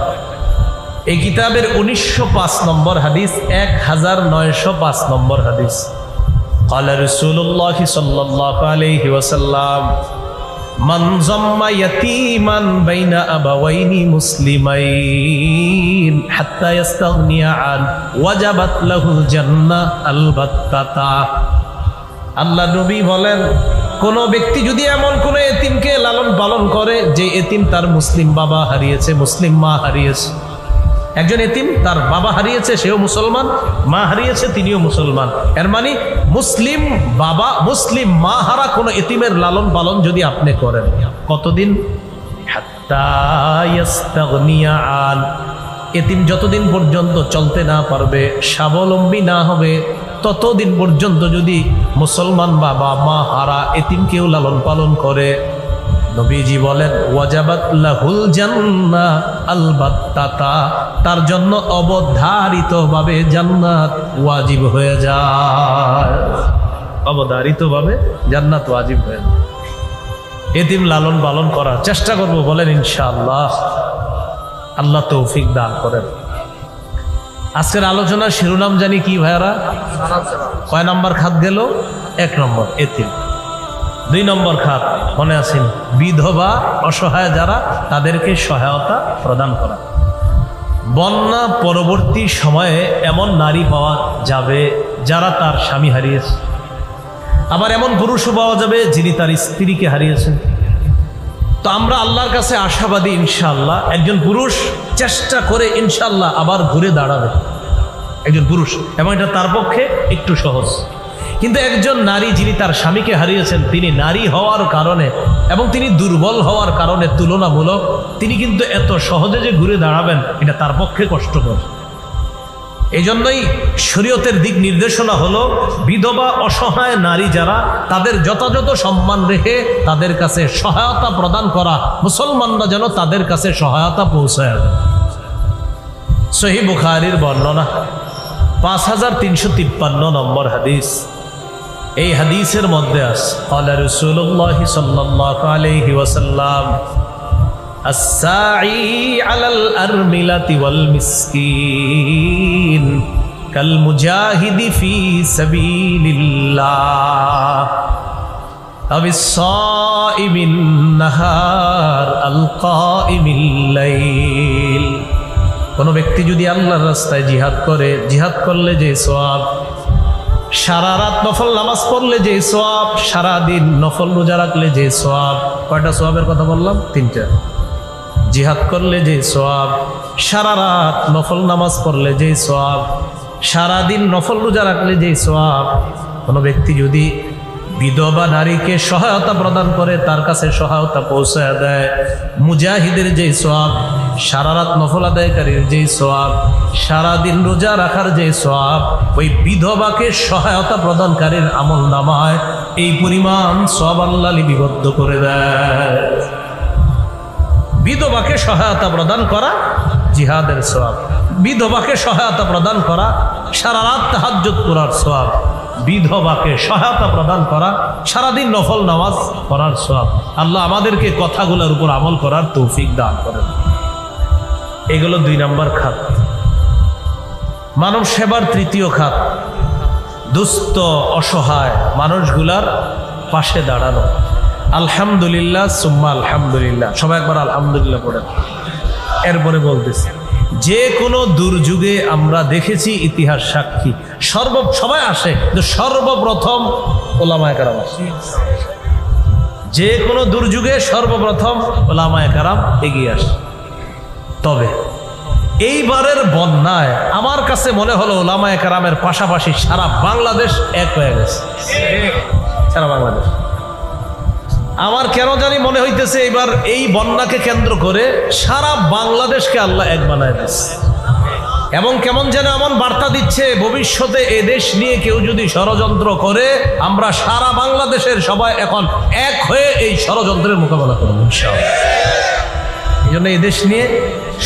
এই কিতাবের 1905 নম্বর হাদিস, 1905 নম্বর হাদিস। قال رسول الله صلى الله عليه وسلم من ضم يتيما بين أبوين مسلمين حتى يستغني عنه وجبت له الجنة البتة। আল্লাহ নবী বলেন, কোন ব্যক্তি যদি এমন কোন এতিমকে লালন পালন করে যে এতিম তার মুসলিম বাবা হারিয়েছে, মুসলিম মা হারিয়েছে। একজন এতিম তার বাবা হারিয়েছে, সেও মুসলমান, মা হারিয়েছে, তিনিও মুসলমান। এর মানে মুসলিম বাবা মুসলিম মা হারা কোনো এতিমের লালন পালন যদি আপনি করেন, কতদিন? হাত্তা ইয়াস্তাগনিয়া আন, এতিম যতদিন পর্যন্ত চলতে না পারবে, স্বাবলম্বী না হবে, ততদিন পর্যন্ত যদি মুসলমান বাবা মা হারা এতিমকেও লালন পালন করে, নবীজি বলেন ওয়াজাবাত লাহুল জান্নাহ আলবাত্তাতা, তার জন্য অবধারিতভাবে জান্নাত ওয়াজিব হয়ে যায়। অবধারিতভাবে জান্নাত ওয়াজিব হয়ে যায়। এতিম লালন পালন করার চেষ্টা করব, বলেন ইনশাআল্লাহ। আল্লাহ তৌফিক দান করেন। আজকের আলোচনার শিরোনাম জানি কি ভাইয়ারা? কয় নাম্বার খাত গেল? 1 নম্বর এতিম। 2 নম্বর খাত মনে আছেন, বিধবা অসহায় যারা, তাদেরকে সহায়তা প্রদান করা। বন্যা পরবর্তী সময়ে এমন নারী পাওয়া যাবে যারা তার স্বামী হারিয়েছে, আবার এমন পুরুষও পাওয়া যাবে যিনি তার স্ত্রীকে হারিয়েছেন। তো আমরা আল্লাহর কাছে আশাবাদী ইনশাআল্লাহ একজন পুরুষ চেষ্টা করে ইনশাআল্লাহ আবার ঘুরে দাঁড়াবে, একজন পুরুষ, এবং এটা তার পক্ষে একটু সহজ। কিন্তু একজন নারী যিনি তার স্বামীকে হারিয়েছেন, তিনি নারী হওয়ার কারণে এবং তিনি দুর্বল হওয়ার কারণে তুলনামূলক তিনি কিন্তু এত সহজে যে ঘুরে দাঁড়াবেন, এটা তার পক্ষে কষ্টকর। এই জন্যই শরীয়তের দিক নির্দেশনা হলো বিধবা অসহায় নারী যারা, তাদের যথাযথ সম্মান রেখে তাদের কাছে সহায়তা প্রদান করা, মুসলমানরা যেন তাদের কাছে সহায়তা পৌঁছায় দেয়। সহিহ বুখারীর বর্ণনা 5353 নম্বর হাদিস। এই হাদিসের মধ্যে আছে ক্বালা রাসূলুল্লাহ সাল্লাল্লাহু আলাইহি ওয়াসাল্লাম আস-সাঈ আলাল আরমিলাতি ওয়াল মিসকিন কাল মুজাহিদি ফি সাবিলিল্লাহ আবিস-সাইমিন নাহার আল কাইমিল লাইল। কোন ব্যক্তি যদি আল্লাহর রাস্তায় জিহাদ করে, জিহাদ করলে যে সওয়াব, সারা রাত নফল নামাজ পড়লে যে সওয়াব, সারা দিন নফল রোজা রাখলে যে সওয়াব। কয়টা সওয়াবের কথা বললাম? 3টা। জিহাদ করলে যে সওয়াব, সারা রাত নফল নামাজ পড়লে যে সওয়াব, সারা দিন নফল রোজা রাখলে যে সওয়াব। কোনো ব্যক্তি যদি বিধবা নারীকে সহায়তা প্রদান করে, তার কাছে সহায়তা পৌঁছায় দেয়, মুজাহিদের যে সওয়াব, সারা রাত নফল আদায়কারীর যে সওয়াব, সারা দিন রোজা রাখার যে সওয়াব, ওই বিধবাকে সহায়তা প্রদানকারীর আমল নামায় এই পরিমাণ সওয়াব আল্লাহ লিপিবদ্ধ করে দেয়। বিধবাকে সহায়তা প্রদান করা জিহাদের সওয়াব, বিধবাকে সহায়তা প্রদান করা সারা রাত তাহাজ্জুদ করার সওয়াব, বিধবাকে সহায়তা প্রদান করা সারাদিন নফল নামাজ পড়ার সওয়াব। আল্লাহ আমাদেরকে কথাগুলোর উপর আমল করার তৌফিক দান করেন। এগুলো 2 নম্বর খাত। মানব সেবার 3য় খাত, দুস্থ অসহায় মানুষগুলার পাশে দাঁড়ানো। আলহামদুলিল্লাহ সুম্মা আলহামদুলিল্লাহ, সবাই একবার আলহামদুলিল্লাহ পড়েন। এরপরে বলতেছি, যে কোনো দুর্যোগে আমরা দেখেছি, ইতিহাস সাক্ষী, সবাই আসে, কিন্তু সর্বপ্রথম ওলামায়ে কেরাম আসে। যে কোনো দুর্যোগে সর্বপ্রথম ওলামায়ে কেরাম এগিয়ে আসে। তবে এইবারের বন্যায় আমার কাছে মনে হলো ওলামায়ে কেরামের পাশাপাশি সারা বাংলাদেশ এক হয়ে গেছে। সারা বাংলাদেশ, আমার কেন জানি মনে হইতেছে এবার এই বন্যাকে কেন্দ্র করে সারা বাংলাদেশকে আল্লাহ এক বানায় দিচ্ছে। এবং কেমন যেন এমন বার্তা দিচ্ছে, ভবিষ্যতে এ দেশ নিয়ে কেউ যদি ষড়যন্ত্র করে, আমরা সারা বাংলাদেশের সবাই এখন এক হয়ে এই ষড়যন্ত্রের মোকাবেলা করব ইনশাআল্লাহ। এই জন্য এই দেশ নিয়ে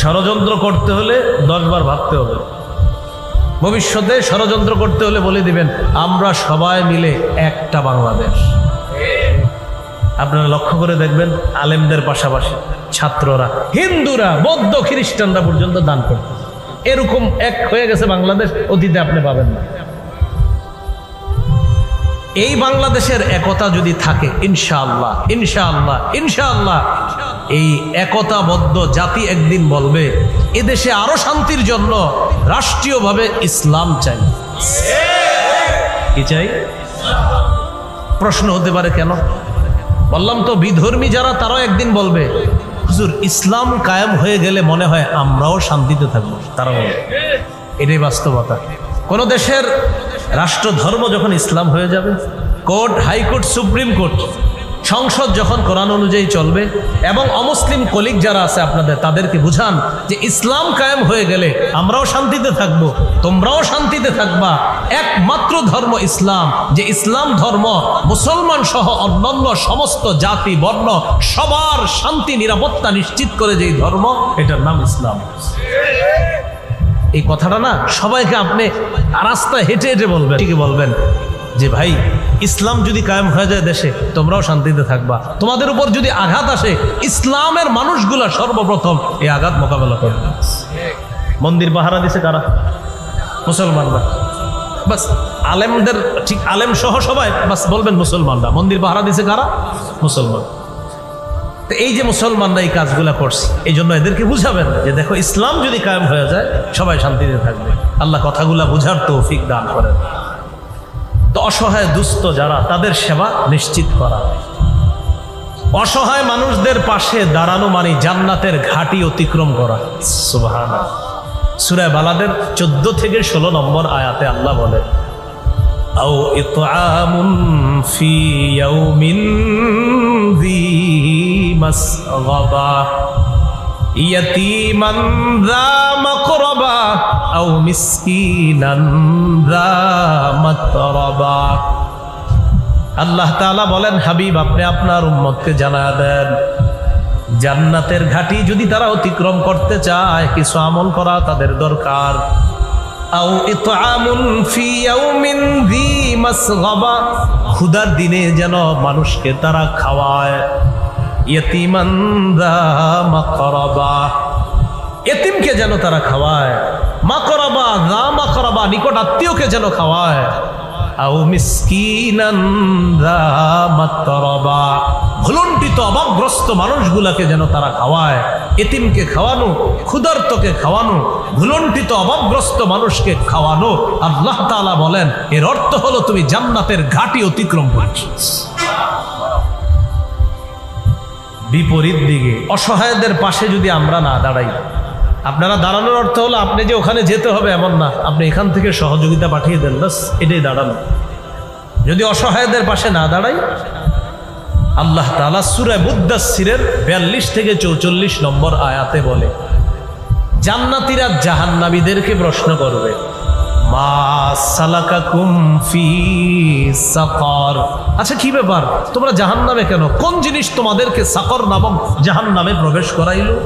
ষড়যন্ত্র করতে হলে 10 বার ভাবতে হবে। ভবিষ্যতে ষড়যন্ত্র করতে হলে বলে দিবেন, আমরা সবাই মিলে একটা বাংলাদেশ। আপনারা লক্ষ্য করে দেখবেন, আলেমদের পাশাপাশি ছাত্ররা, হিন্দুরা, বৌদ্ধ, খ্রিস্টানরা পর্যন্ত দান করবে। এরকম এক হয়ে গেছে বাংলাদেশ, অতীতে আপনি পাবেন না। এই বাংলাদেশের একতা যদি থাকে, ইনশাআল্লাহ ইনশাআল্লাহ ইনশাআল্লাহ এই একতাবদ্ধ জাতি একদিন বলবে, এদেশে আরো শান্তির জন্য রাষ্ট্রীয়ভাবে ইসলাম চাই। কি চাই? প্রশ্ন হতে পারে কেন? বললাম তো, বিধর্মী যারা তারাও একদিন বলবে, হুজুর ইসলাম কায়েম হয়ে গেলে মনে হয় আমরাও শান্তিতে থাকবো। তারা বলবে, এটাই বাস্তবতা। কোন দেশের রাষ্ট্র ধর্ম যখন ইসলাম হয়ে যাবে, কোর্ট, হাইকোর্ট, সুপ্রিম কোর্ট, সংসদ যখন কোরআন অনুযায়ী চলবে, এবং অমুসলিম কলিগ যারা আছে আপনাদের, তাদেরকে বুঝান যে ইসলাম কায়েম হয়ে গেলে আমরাও শান্তিতে থাকব, তোমরাও শান্তিতে থাকবা। একমাত্র ধর্ম ইসলাম, যে ইসলাম ধর্ম মুসলমান সহ অন্যান্য সমস্ত জাতি বর্ণ সবার শান্তি নিরাপত্তা নিশ্চিত করে যেই ধর্ম, এটার নাম ইসলাম। এই কথাটা না সবাইকে আপনি রাস্তায় হেঁটে হেঁটে বলবেন, ঠিকই বলবেন যে ভাই ইসলাম যদি কায়েম হয়ে যায় দেশে, তোমরাও শান্তিতে থাকবা। তোমাদের উপর যদি আঘাত আসে, ইসলামের মানুষগুলা সর্বপ্রথম এই আঘাত মোকাবেলা করবে। মন্দির পাহারা দিছে কারা? মুসলমানরা। বাস আলেমদের, ঠিক আলেম সহ সবাই বাস বলবেন মুসলমানরা। মন্দির পাহারা দিছে কারা? মুসলমান। তো এই যে মুসলমানরা এই কাজগুলা করছে, এই জন্য এদেরকে বুঝাবেন যে দেখো ইসলাম যদি কায়েম হয়ে যায় সবাই শান্তিতে থাকবে। আল্লাহ কথাগুলা বুঝার তৌফিক দান করেন। তো অসহায় দুস্থ যারা, তাদের সেবা নিশ্চিত করা, অসহায় মানুষদের পাশে দাঁড়ানো মানে জান্নাতের ঘাটি অতিক্রম করা। সুবহানাল্লাহ। সূরা বালাদের 14 থেকে 16 নম্বর আয়াতে আল্লাহ বলে, আও ইতআমুন ফি ইয়াউমিন যী মাসগাবা ইয়াতীমান যা মাকরাবা আও মিসকিনান যা মাতরাবা। আল্লাহ তাআলা বলেন, হাবিব আপনি আপনার উম্মতকে জানায়া দেন, জান্নাতের ঘাটি যদি তারা অতিক্রম করতে চায়, কিছু আমল করা তাদের দরকার। আও ইতআমুন ফি ইয়াউমিন যী মাসগাবা, ক্ষুধার দিনে যেন মানুষকে তারা খাওয়ায়। ইয়াতীমান যা মাকরাবা, এতিমকে যেন তারা খাওয়ায়। মাকরাবা, যা মাকরাবা, নিকট আত্মীয়কে যেন খাওয়ায়। আও মিসকিনান যা মাতরাবা, ভুলুণ্ঠিত অভাবগ্রস্ত মানুষগুলাকে যেন তারা খাওয়ায়। এতিমকে খাওয়ানো, ক্ষুধার্তকে খাওয়ানো, ভুলুণ্ঠিত অভাবগ্রস্ত মানুষকে খাওয়ানো। আল্লাহ তাআলা বলেন, এর অর্থ হলো তুমি জান্নাতের ঘাটি অতিক্রম করছো। বিপরীত দিকে অসহায়দের পাশে যদি আমরা না দাঁড়াই, আপনারা দাঁড়ানোর অর্থ হলো আপনি যে ওখানে যেতে হবে এমন না, আপনি এখান থেকে সহযোগিতা পাঠিয়ে দেন, বাস এটাই দাঁড়ানো। যদি অসহায়দের পাশে না দাঁড়াই, আল্লাহ তাআলা সূরা মুদ্দাসসিরের 42 থেকে 44 নম্বর আয়াতে বলে, জান্নাতীরা জাহান্নামীদেরকে প্রশ্ন করবে, মা সালাকাকুম ফি সাকার, আচ্ছা কি ব্যাপার তোমরা জাহান্নামে কেন? কোন জিনিস তোমাদেরকে সাকর নামক জাহান্নামে প্রবেশ করাইলো?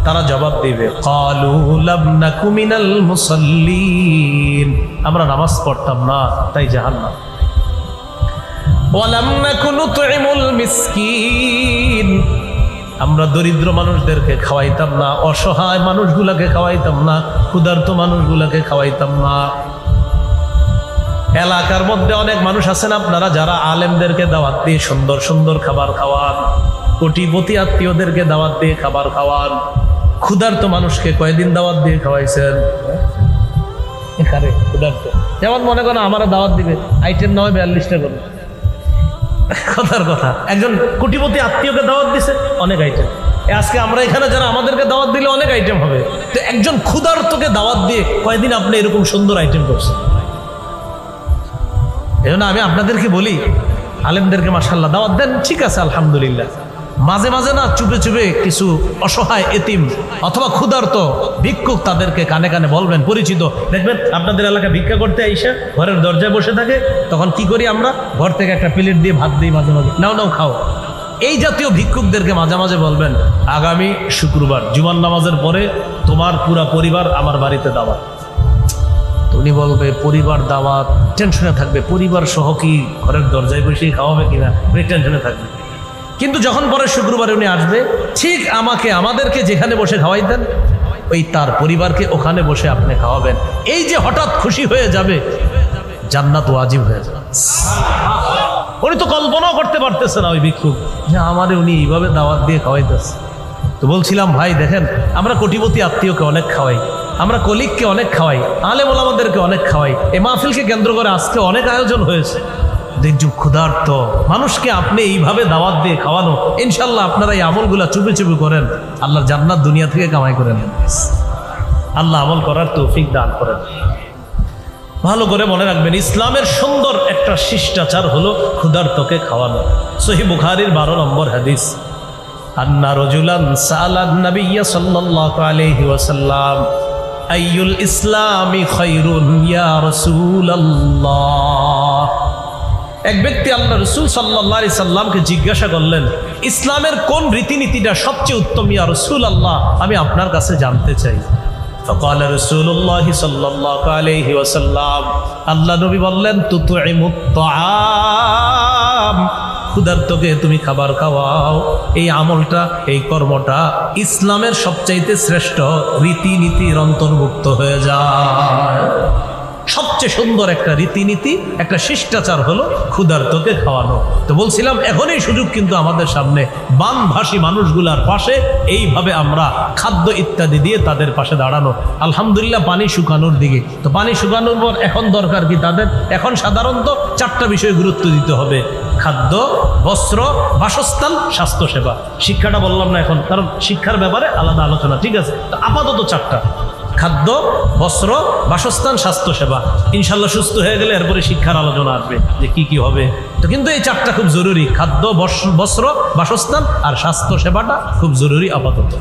তারা জবাব দিবে, ক্বালু লাম নাকু মিনাল মুসাল্লিন, আমরা নামাজ পড়তাম না তাই জাহান্নাম। ওয়া লাম নাকু নুতইমুল মিসকিন, আমরা দরিদ্র মানুষদেরকে খাওয়াইতাম না, অসহায় মানুষগুলাকে খাওয়াইতাম না, ক্ষুধার্ত মানুষগুলাকে খাওয়াইতাম না। এলাকার মধ্যে অনেক মানুষ আছেন আপনারা যারা আলেমদেরকে দাওয়াত দিয়ে সুন্দর সুন্দর খাবার খাওয়ান, কোটিপতি আত্মীয়দেরকে দাওয়াত দিয়ে খাবার খাওয়ান, ক্ষুধার্ত মানুষকে কয়দিন দাওয়াত দিয়ে খাওয়াইছেন? ক্ষুধার্ত যেমন মনে করেন আমার দাওয়াত দিবে, আইটেম না হয় 42টা করে। কথার কথা, একজন কোটিপতি আত্মীয়কে দাওয়াত দিছে, অনেক আইটেম। আজকে আমরা এখানে যারা, আমাদেরকে দাওয়াত দিলে অনেক আইটেম হবে। তো একজন ক্ষুধার্তকে দাওয়াত দিয়ে কয়দিন আপনি এরকম সুন্দর আইটেম করছেন। এই জন্য আমি আপনাদেরকে বলি, আলেমদেরকে মাশাআল্লাহ দাওয়াত দেন, ঠিক আছে আলহামদুলিল্লাহ, মাঝে মাঝে না চুপে চুপে কিছু অসহায় এতিম অথবা ক্ষুধার্ত ভিক্ষুক তাদেরকে কানে কানে বলবেন, পরিচিত দেখবেন আপনাদের এলাকা ভিক্ষা করতে আইসা ঘরের দরজায় বসে থাকে, তখন কি করি আমরা, ঘর থেকে একটা প্লেট দিয়ে ভাত দিই, মাঝে মাঝে নাও নাও খাও। এই জাতীয় ভিক্ষুকদেরকে মাঝে মাঝে বলবেন, আগামী শুক্রবার জুমার নামাজের পরে তোমার পুরা পরিবার আমার বাড়িতে দাওয়াত। উনি বলবে পরিবার দাওয়াত, টেনশনে থাকবে, পরিবার সহ কি ঘরের দরজায় বসেই খাওয়াবে কিনা, টেনশনে থাকবে। কিন্তু যখন পরে শুক্রবারে উনি আসবে, ঠিক আমাদেরকে যেখানে বসে খাওয়াইতেন ওই তার পরিবারকে ওখানে বসে আপনি খাওয়াবেন। এই যে হঠাৎ খুশি হয়ে যাবে, জান্নাত ওয়াজিব হয়ে যাবে। উনি তো কল্পনাও করতে পারতেছে না ওই ভিক্ষুক যে আমারে উনি এইভাবে দাওয়াত দিয়ে খাওয়াইতেছে। তো বলছিলাম ভাই দেখেন, আমরা কোটিপতি আত্মীয়কে অনেক খাওয়াই, আমরা কলিগকে অনেক খাওয়াই, আলেম ওলামাদেরকে অনেক খাওয়াই। এই মাহফিলকে কেন্দ্র করে আজকে অনেক আয়োজন হয়েছে। দেখছি ক্ষুধার্ত মানুষকে আপনি এইভাবে দাওয়াত দিয়ে খাওয়ানো, ইনশাল্লাহ আপনারা এই আমলগুলা চুপে চুপে করেন, আল্লাহর জান্নাত দুনিয়া থেকে কামাই করেন। আল্লাহ আমল করার তৌফিক দান করেন। ভালো করে মনে রাখবেন, ইসলামের সুন্দর একটা শিষ্টাচার হলো ক্ষুধার্তকে খাওয়ানো। সহিহ বুখারীর 12 নম্বর হাদিস, আন্না রাজুলান সাআলান নাবিয়্যা সাল্লাল্লাহু আলাইহি ওয়াসাল্লাম আইয়ুল ইসলামি খায়রুন ইয়া রাসূলুল্লাহ। এক ব্যক্তি আল্লাহ রাসূল সাল্লাল্লাহু আলাইহি সাল্লামকে জিজ্ঞাসা করলেন, ইসলামের কোন রীতিনীতিটা সবচেয়ে উত্তম ইয়া রাসূলুল্লাহ, আমি আপনার কাছে জানতে চাই। فقال رسول الله صلى الله عليه وسلم, আল্লাহ নবী বললেন, তুতইমুত তাআম, ক্ষুধার্তকে তুমি খাবার খাওয়াও। এই আমলটা, এই কর্মটা ইসলামের সবচাইতে শ্রেষ্ঠ রীতিনীতির অন্তর্ভুক্ত হয়ে যায়। সবচেয়ে সুন্দর একটা রীতিনীতি, একটা শিষ্টাচার হলো ক্ষুধার্তকে খাওয়ানো। তো বলছিলাম এখনই সুযোগ কিন্তু আমাদের সামনে, বানভাসী মানুষগুলার পাশে এইভাবে আমরা খাদ্য ইত্যাদি দিয়ে তাদের পাশে দাঁড়ানো। আলহামদুলিল্লাহ পানি শুকানোর দিকে, তো পানি শুকানোর পর এখন দরকার কি তাদের, এখন সাধারণত 4টা বিষয়ে গুরুত্ব দিতে হবে: খাদ্য, বস্ত্র, বাসস্থান, স্বাস্থ্যসেবা। শিক্ষাটা বললাম না এখন, কারণ শিক্ষার ব্যাপারে আলাদা আলোচনা, ঠিক আছে? তো আপাতত 4টা: খাদ্য, বস্ত্র, বাসস্থান, স্বাস্থ্যসেবা। ইনশাল্লাহ সুস্থ হয়ে গেলে এরপরে শিক্ষার আলোচনা আসবে যে কি কি হবে। তো কিন্তু এই 4টা খুব জরুরি: খাদ্য, বস্ত্র, বাসস্থান আর স্বাস্থ্যসেবাটা খুব জরুরি আপাতত।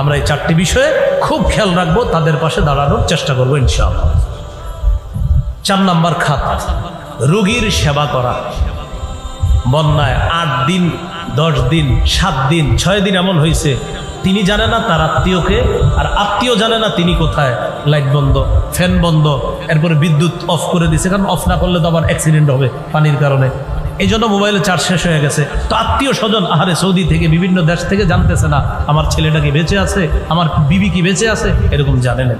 আমরা এই 4টি বিষয়ে খুব খেয়াল রাখবো, তাদের পাশে দাঁড়ানোর চেষ্টা করবো ইনশাআল্লাহ। 4 নম্বর খাত, রোগীর সেবা করা। বন্যায় 8 দিন, 10 দিন, 7 দিন, 6 দিন এমন হয়েছে, তিনি জানে না তার আত্মীয়কে, আর আত্মীয় জানে না তিনি কোথায়। লাইট বন্ধ, ফ্যান বন্ধ, এরপরে বিদ্যুৎ অফ করে দিছে, কারণ অফ না করলে তো আবার অ্যাক্সিডেন্ট হবে পানির কারণে। এই জন্য মোবাইলে চার্জ শেষ হয়ে গেছে। তো আত্মীয় স্বজন আহারে সৌদি থেকে, বিভিন্ন দেশ থেকে জানতেছে না আমার ছেলেটা কি বেঁচে আছে, আমার বিবি কি বেঁচে আছে, এরকম জানে না।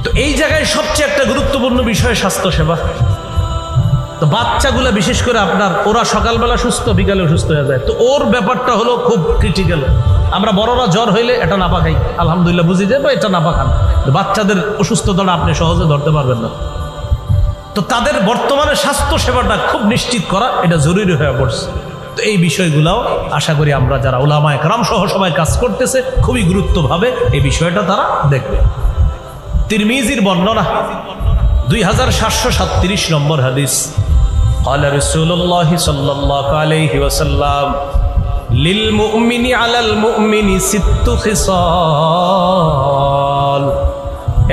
তো এই জায়গায় সবচেয়ে একটা গুরুত্বপূর্ণ বিষয় স্বাস্থ্যসেবা। তো বাচ্চাগুলা বিশেষ করে আপনার, ওরা সকালবেলা সুস্থ, বিকালে অসুস্থ হয়ে যায়। তো ওর ব্যাপারটা হলো খুব ক্রিটিক্যাল। আমরা বড়রা জ্বর হইলে এটা নাপা খাই, আলহামদুলিল্লাহ বুঝি যে এটা নাপা খান। বাচ্চাদের অসুস্থতাটা আপনি সহজে ধরতে পারবেন না। তো তাদের বর্তমানে স্বাস্থ্য সেবাটা খুব নিশ্চিত করা, এটা জরুরি হয়ে পড়ছে। তো এই বিষয়গুলাও আশা করি আমরা যারা উলামায়ে কেরাম সহ সবাই কাজ করতেছে, খুবই গুরুত্বভাবে এই বিষয়টা তারা দেখবে। তিরমিজির বর্ণনা, 2737 নম্বর হাদিস, قال رسول الله صلى الله عليه وسلم للمؤمن على المؤمن 6 خصال।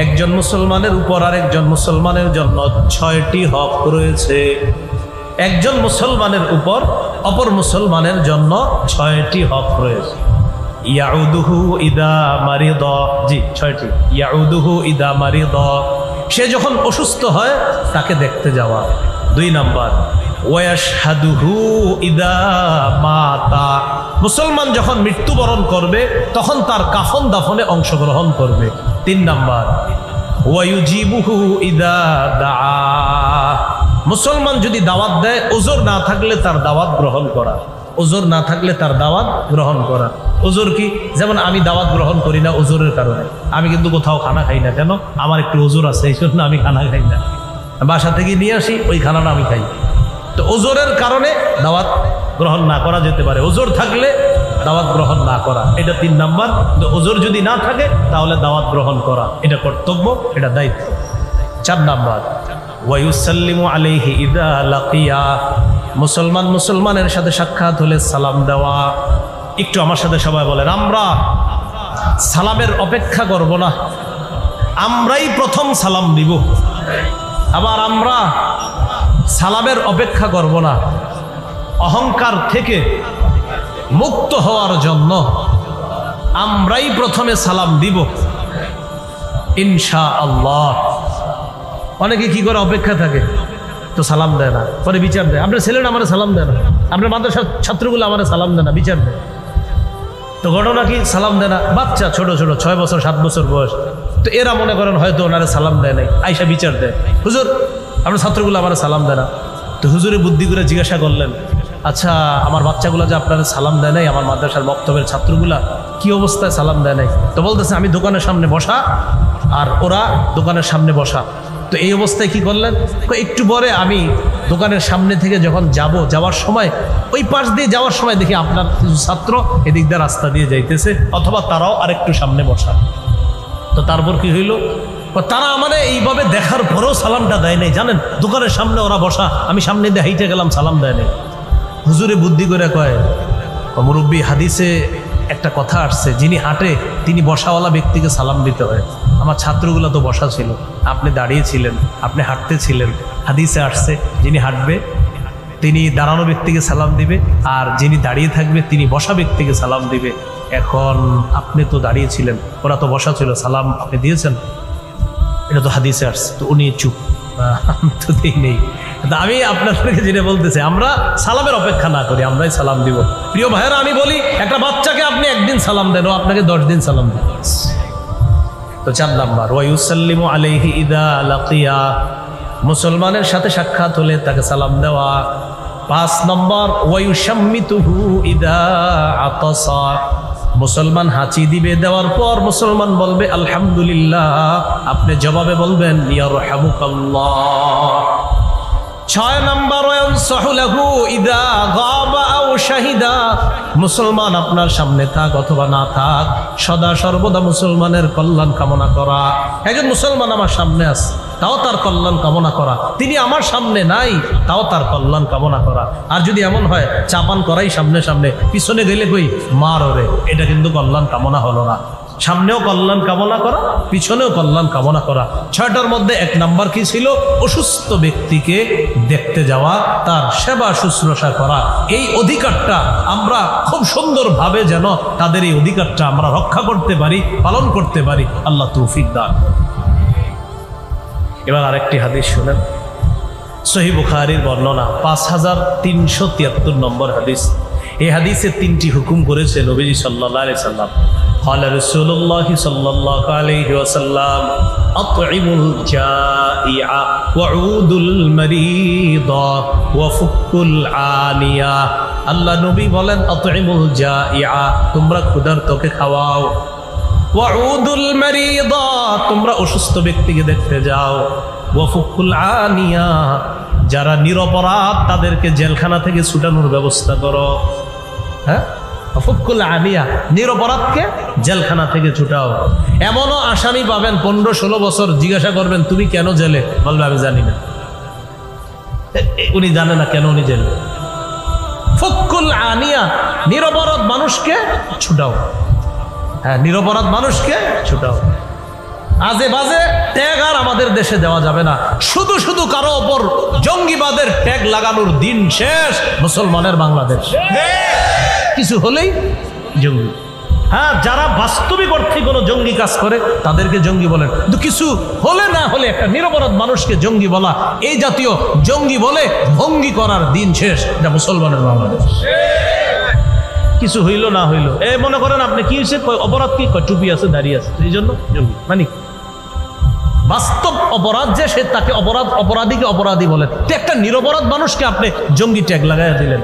একজন মুসলমানের উপর আরেকজন মুসলমানের জন্য 6টি হক রয়েছে। একজন মুসলমানের উপর অপর মুসলমানের জন্য 6টি হক রয়েছে। ইয়াউদুহু ইদা মারিদা, জি 6টি। ইয়াউদুহু ইদা মারিদা, সে যখন অসুস্থ হয় তাকে দেখতে যাওয়া। 2 নাম্বার, ওয়াশহাদুহু ইদা মাতা, মুসলমান যখন মৃত্যুবরণ করবে তখন তার কাফন দাফনে অংশগ্রহণ করবে। 3 নাম্বার, ওয়ায়ুজিবুহু ইদা দাআ, মুসলমান যদি দাওয়াত দেয়, ওজর না থাকলে তার দাওয়াত গ্রহণ করা। ওজর না থাকলে তার দাওয়াত গ্রহণ করা। ওজর কি? যেমন আমি দাওয়াত গ্রহণ করি না ওজরের কারণে, আমি কিন্তু কোথাও খানা খাই না। কেন? আমার একটু ওজর আছে, এই জন্য আমি খানা খাই না। বাসা থেকে নিয়ে আসি, ওই খানাটা আমি খাই। তো ওজরের কারণে দাওয়াত গ্রহণ না করা যেতে পারে। ওজোর থাকলে দাওয়াত গ্রহণ না করা, এটা 3 নাম্বার। ওজোর যদি না থাকে তাহলে দাওয়াত গ্রহণ করা, এটা কর্তব্য, এটা দায়িত্ব। 4 নাম্বার, ওয়ায়ুসাল্লিমু আলাইহি ইযা লাকিয়া, মুসলমানের সাথে সাক্ষাৎ হলে সালাম দেওয়া। একটু আমার সাথে সবাই বলেন, আমরা সালামের অপেক্ষা করব না, আমরাই প্রথম সালাম দিব। আবার আমরা সালামের অপেক্ষা করব না, অহংকার থেকে মুক্ত হওয়ার জন্য আমরাই প্রথমে সালাম দিব ইনশাআল্লাহ। অনেকে কি করে অপেক্ষা থাকে, তো সালাম দেয় না, পরে বিচার দেয়। আপনার ছেলেরা আমার সালাম দেয় না, আপনার মাদ্রাসার ছাত্রগুলো আমার সালাম দেয় না, বিচার দেয়। তো ঘটনা কি, সালাম দেয় না, বাচ্চা ছোট ছোট 6 বছর 7 বছর বয়স, তো এরা মনে করেন হয়তো ওনারা সালাম দেয় নাই, আইসা বিচার দেয়, হুজুর আপনার ছাত্রগুলো আমার সালাম দেয় না। তো হুজুরে বুদ্ধি করে জিজ্ঞাসা করলেন, আচ্ছা আমার বাচ্চাগুলো যে আপনারা সালাম দেয় নাই, আমার মাদ্রাসার বক্তব্যের ছাত্রগুলা কি অবস্থায় সালাম দেয় নাই? তো বলতেছে আমি দোকানের সামনে বসা আর ওরা দোকানের সামনে বসা। তো এই অবস্থায় কি করলেন, একটু পরে আমি দোকানের সামনে থেকে যখন যাওয়ার সময় ওই পাশ দিয়ে যাওয়ার সময় দেখি আপনার কিছু ছাত্র এদিক দিয়ে রাস্তা দিয়ে যাইতেছে, অথবা তারাও আরেকটু সামনে বসা। তো তারপর কি হইল, তারা আমাদের এইভাবে দেখার পরেও সালামটা দেয় নাই। জানেন, দোকানের সামনে ওরা বসা, আমি সামনে দিয়ে হাইটে গেলাম, সালাম দেয় নাই। হুজুরে বুদ্ধি করে কয়, মুরব্বী হাদিসে একটা কথা আসছে, যিনি হাঁটে তিনি বসাওয়ালা ব্যক্তিকে সালাম দিতে হয়। আমার ছাত্রগুলো তো বসা ছিল, আপনি দাঁড়িয়েছিলেন, আপনি হাঁটতেছিলেন, হাদিসে আসছে যিনি হাঁটবে তিনি দাঁড়ানো ব্যক্তিকে সালাম দিবে, আর যিনি দাঁড়িয়ে থাকবে তিনি বসা ব্যক্তিকে সালাম দিবে। এখন আপনি তো দাঁড়িয়েছিলেন, ওরা তো বসা ছিল, সালাম আপনি দিয়েছেন, এটা তো হাদিসে আসছে। তো উনি চুপ, আমি তো দিই নেই। আমি আপনাদেরকে যেটা বলতেছি, আমরা সালামের অপেক্ষা না করি, আমরাই সালাম দিব। প্রিয় ভাইয়েরা, আমি বলি একটা বাচ্চাকে আপনি একদিন সালাম দেন, ও আপনাকে 10 দিন সালাম দেন। তো 4 নাম্বার, ওয়ায়ুসাল্লিমু আলাইহি ইযা লাকিয়া, মুসলমানের সাথে সাক্ষাৎ হলে তাকে সালাম দেওয়া। 5 নম্বর, ওয়ায়ুশাম্মিতুহু ইযা আতাসা, মুসলমান হাঁচি দিবে, দেওয়ার পর মুসলমান বলবে আলহামদুলিল্লাহ, আপনি জবাবে বলবেন ইয়ারহামুকাল্লাহ। 6 নম্বর, ওয়ানসাহু লাহু ইযা গাবা আও শাহিদা, মুসলমান আপনার সামনে থাক অথবা না থাক, সদা সর্বদা মুসলমানের কল্যাণ কামনা করা। একজন মুসলমান আমার সামনে আছে, তাও তার কল্যাণ কামনা করা, তিনি আমার সামনে নাই, তাও তার কল্যাণ কামনা করা। আর যদি এমন হয় চাপান করাই সামনে সামনে, পিছনে গেলে কই মার ওরে, এটা কিন্তু কল্যাণ কামনা হলো না। সামনেও কল্যাণ কামনা করা, পিছনেও কল্যাণ কামনা করা। 6টার মধ্যে 1 নাম্বার কি ছিল, অসুস্থ ব্যক্তিকে দেখতে যাওয়া, তার সেবা শুশ্রূষা করা। এই অধিকারটা আমরা খুব সুন্দরভাবে যেন তাদের এই অধিকারটা আমরা রক্ষা করতে পারি, পালন করতে পারি, আল্লাহ তৌফিক দান। এবার আরেকটি হাদিস শুনেন, সহিহ বুখারীর বর্ণনা, 5373 নম্বর হাদিস। এই হাদিসে 3টি হুকুম করেছে নবীজি সাল্লাল্লাহু আলাইহি সাল্লাম। قال رسول الله صلى الله عليه وسلم أطعموا الجائع وعودوا المريض وفكوا العانية। আল্লাহ নবী বলেন আতইমুল জাইআ, তোমরা ক্ষুধার্তকে খাওয়াও, ওয়াউদুল মারিদা, তোমরা অসুস্থ ব্যক্তিকে দেখতে যাও, ওয়াফুকুল আনিয়া, যারা নিরপরাধ তাদেরকে জেলখানা থেকে ছুটানোর ব্যবস্থা করো। হ্যাঁ, ফুকুল আনিয়া, নিরপরাধকে জেলখানা থেকে ছুটাও। এমনও আসামি পাবেন 15-16 বছর, জিজ্ঞাসা করবেন তুমি কেন জেলে, বলবে আমি জানি না। উনি জানে না কেন উনি জেলে। ফুকুল আনিয়া, নিরপরাধ মানুষকে ছুটাও। হ্যাঁ, নিরপরাধ মানুষকে ছুটাও। আজে বাজে ট্যাগ আর আমাদের দেশে দেওয়া যাবে না। শুধু শুধু কারো ওপর জঙ্গিবাদের ট্যাগ লাগানোর দিন শেষ মুসলমানের বাংলাদেশ। কিছু হলেই জঙ্গি। হ্যাঁ, যারা বাস্তবিক অর্থে কোনো জঙ্গি কাজ করে তাদেরকে জঙ্গি বলেন, কিন্তু কিছু হলে না হলে একটা নিরপরাধ মানুষকে জঙ্গি বলা, এই জাতীয় জঙ্গি বলে ভঙ্গি করার দিন শেষ। এটা মুসলমানের বাংলাদেশ। কিছু হইল না হইল, মনে করেন আপনি কি হয়েছে, অপরাধ কি, টুপি আছে দাঁড়িয়ে আছে, এই জন্য জঙ্গি। মানে বাস্তব অপরাধ যে, সে তাকে অপরাধীকে অপরাধী বলেন। একটা নিরপরাধ মানুষকে আপনি জঙ্গি ট্যাগ লাগাইয়া দিলেন।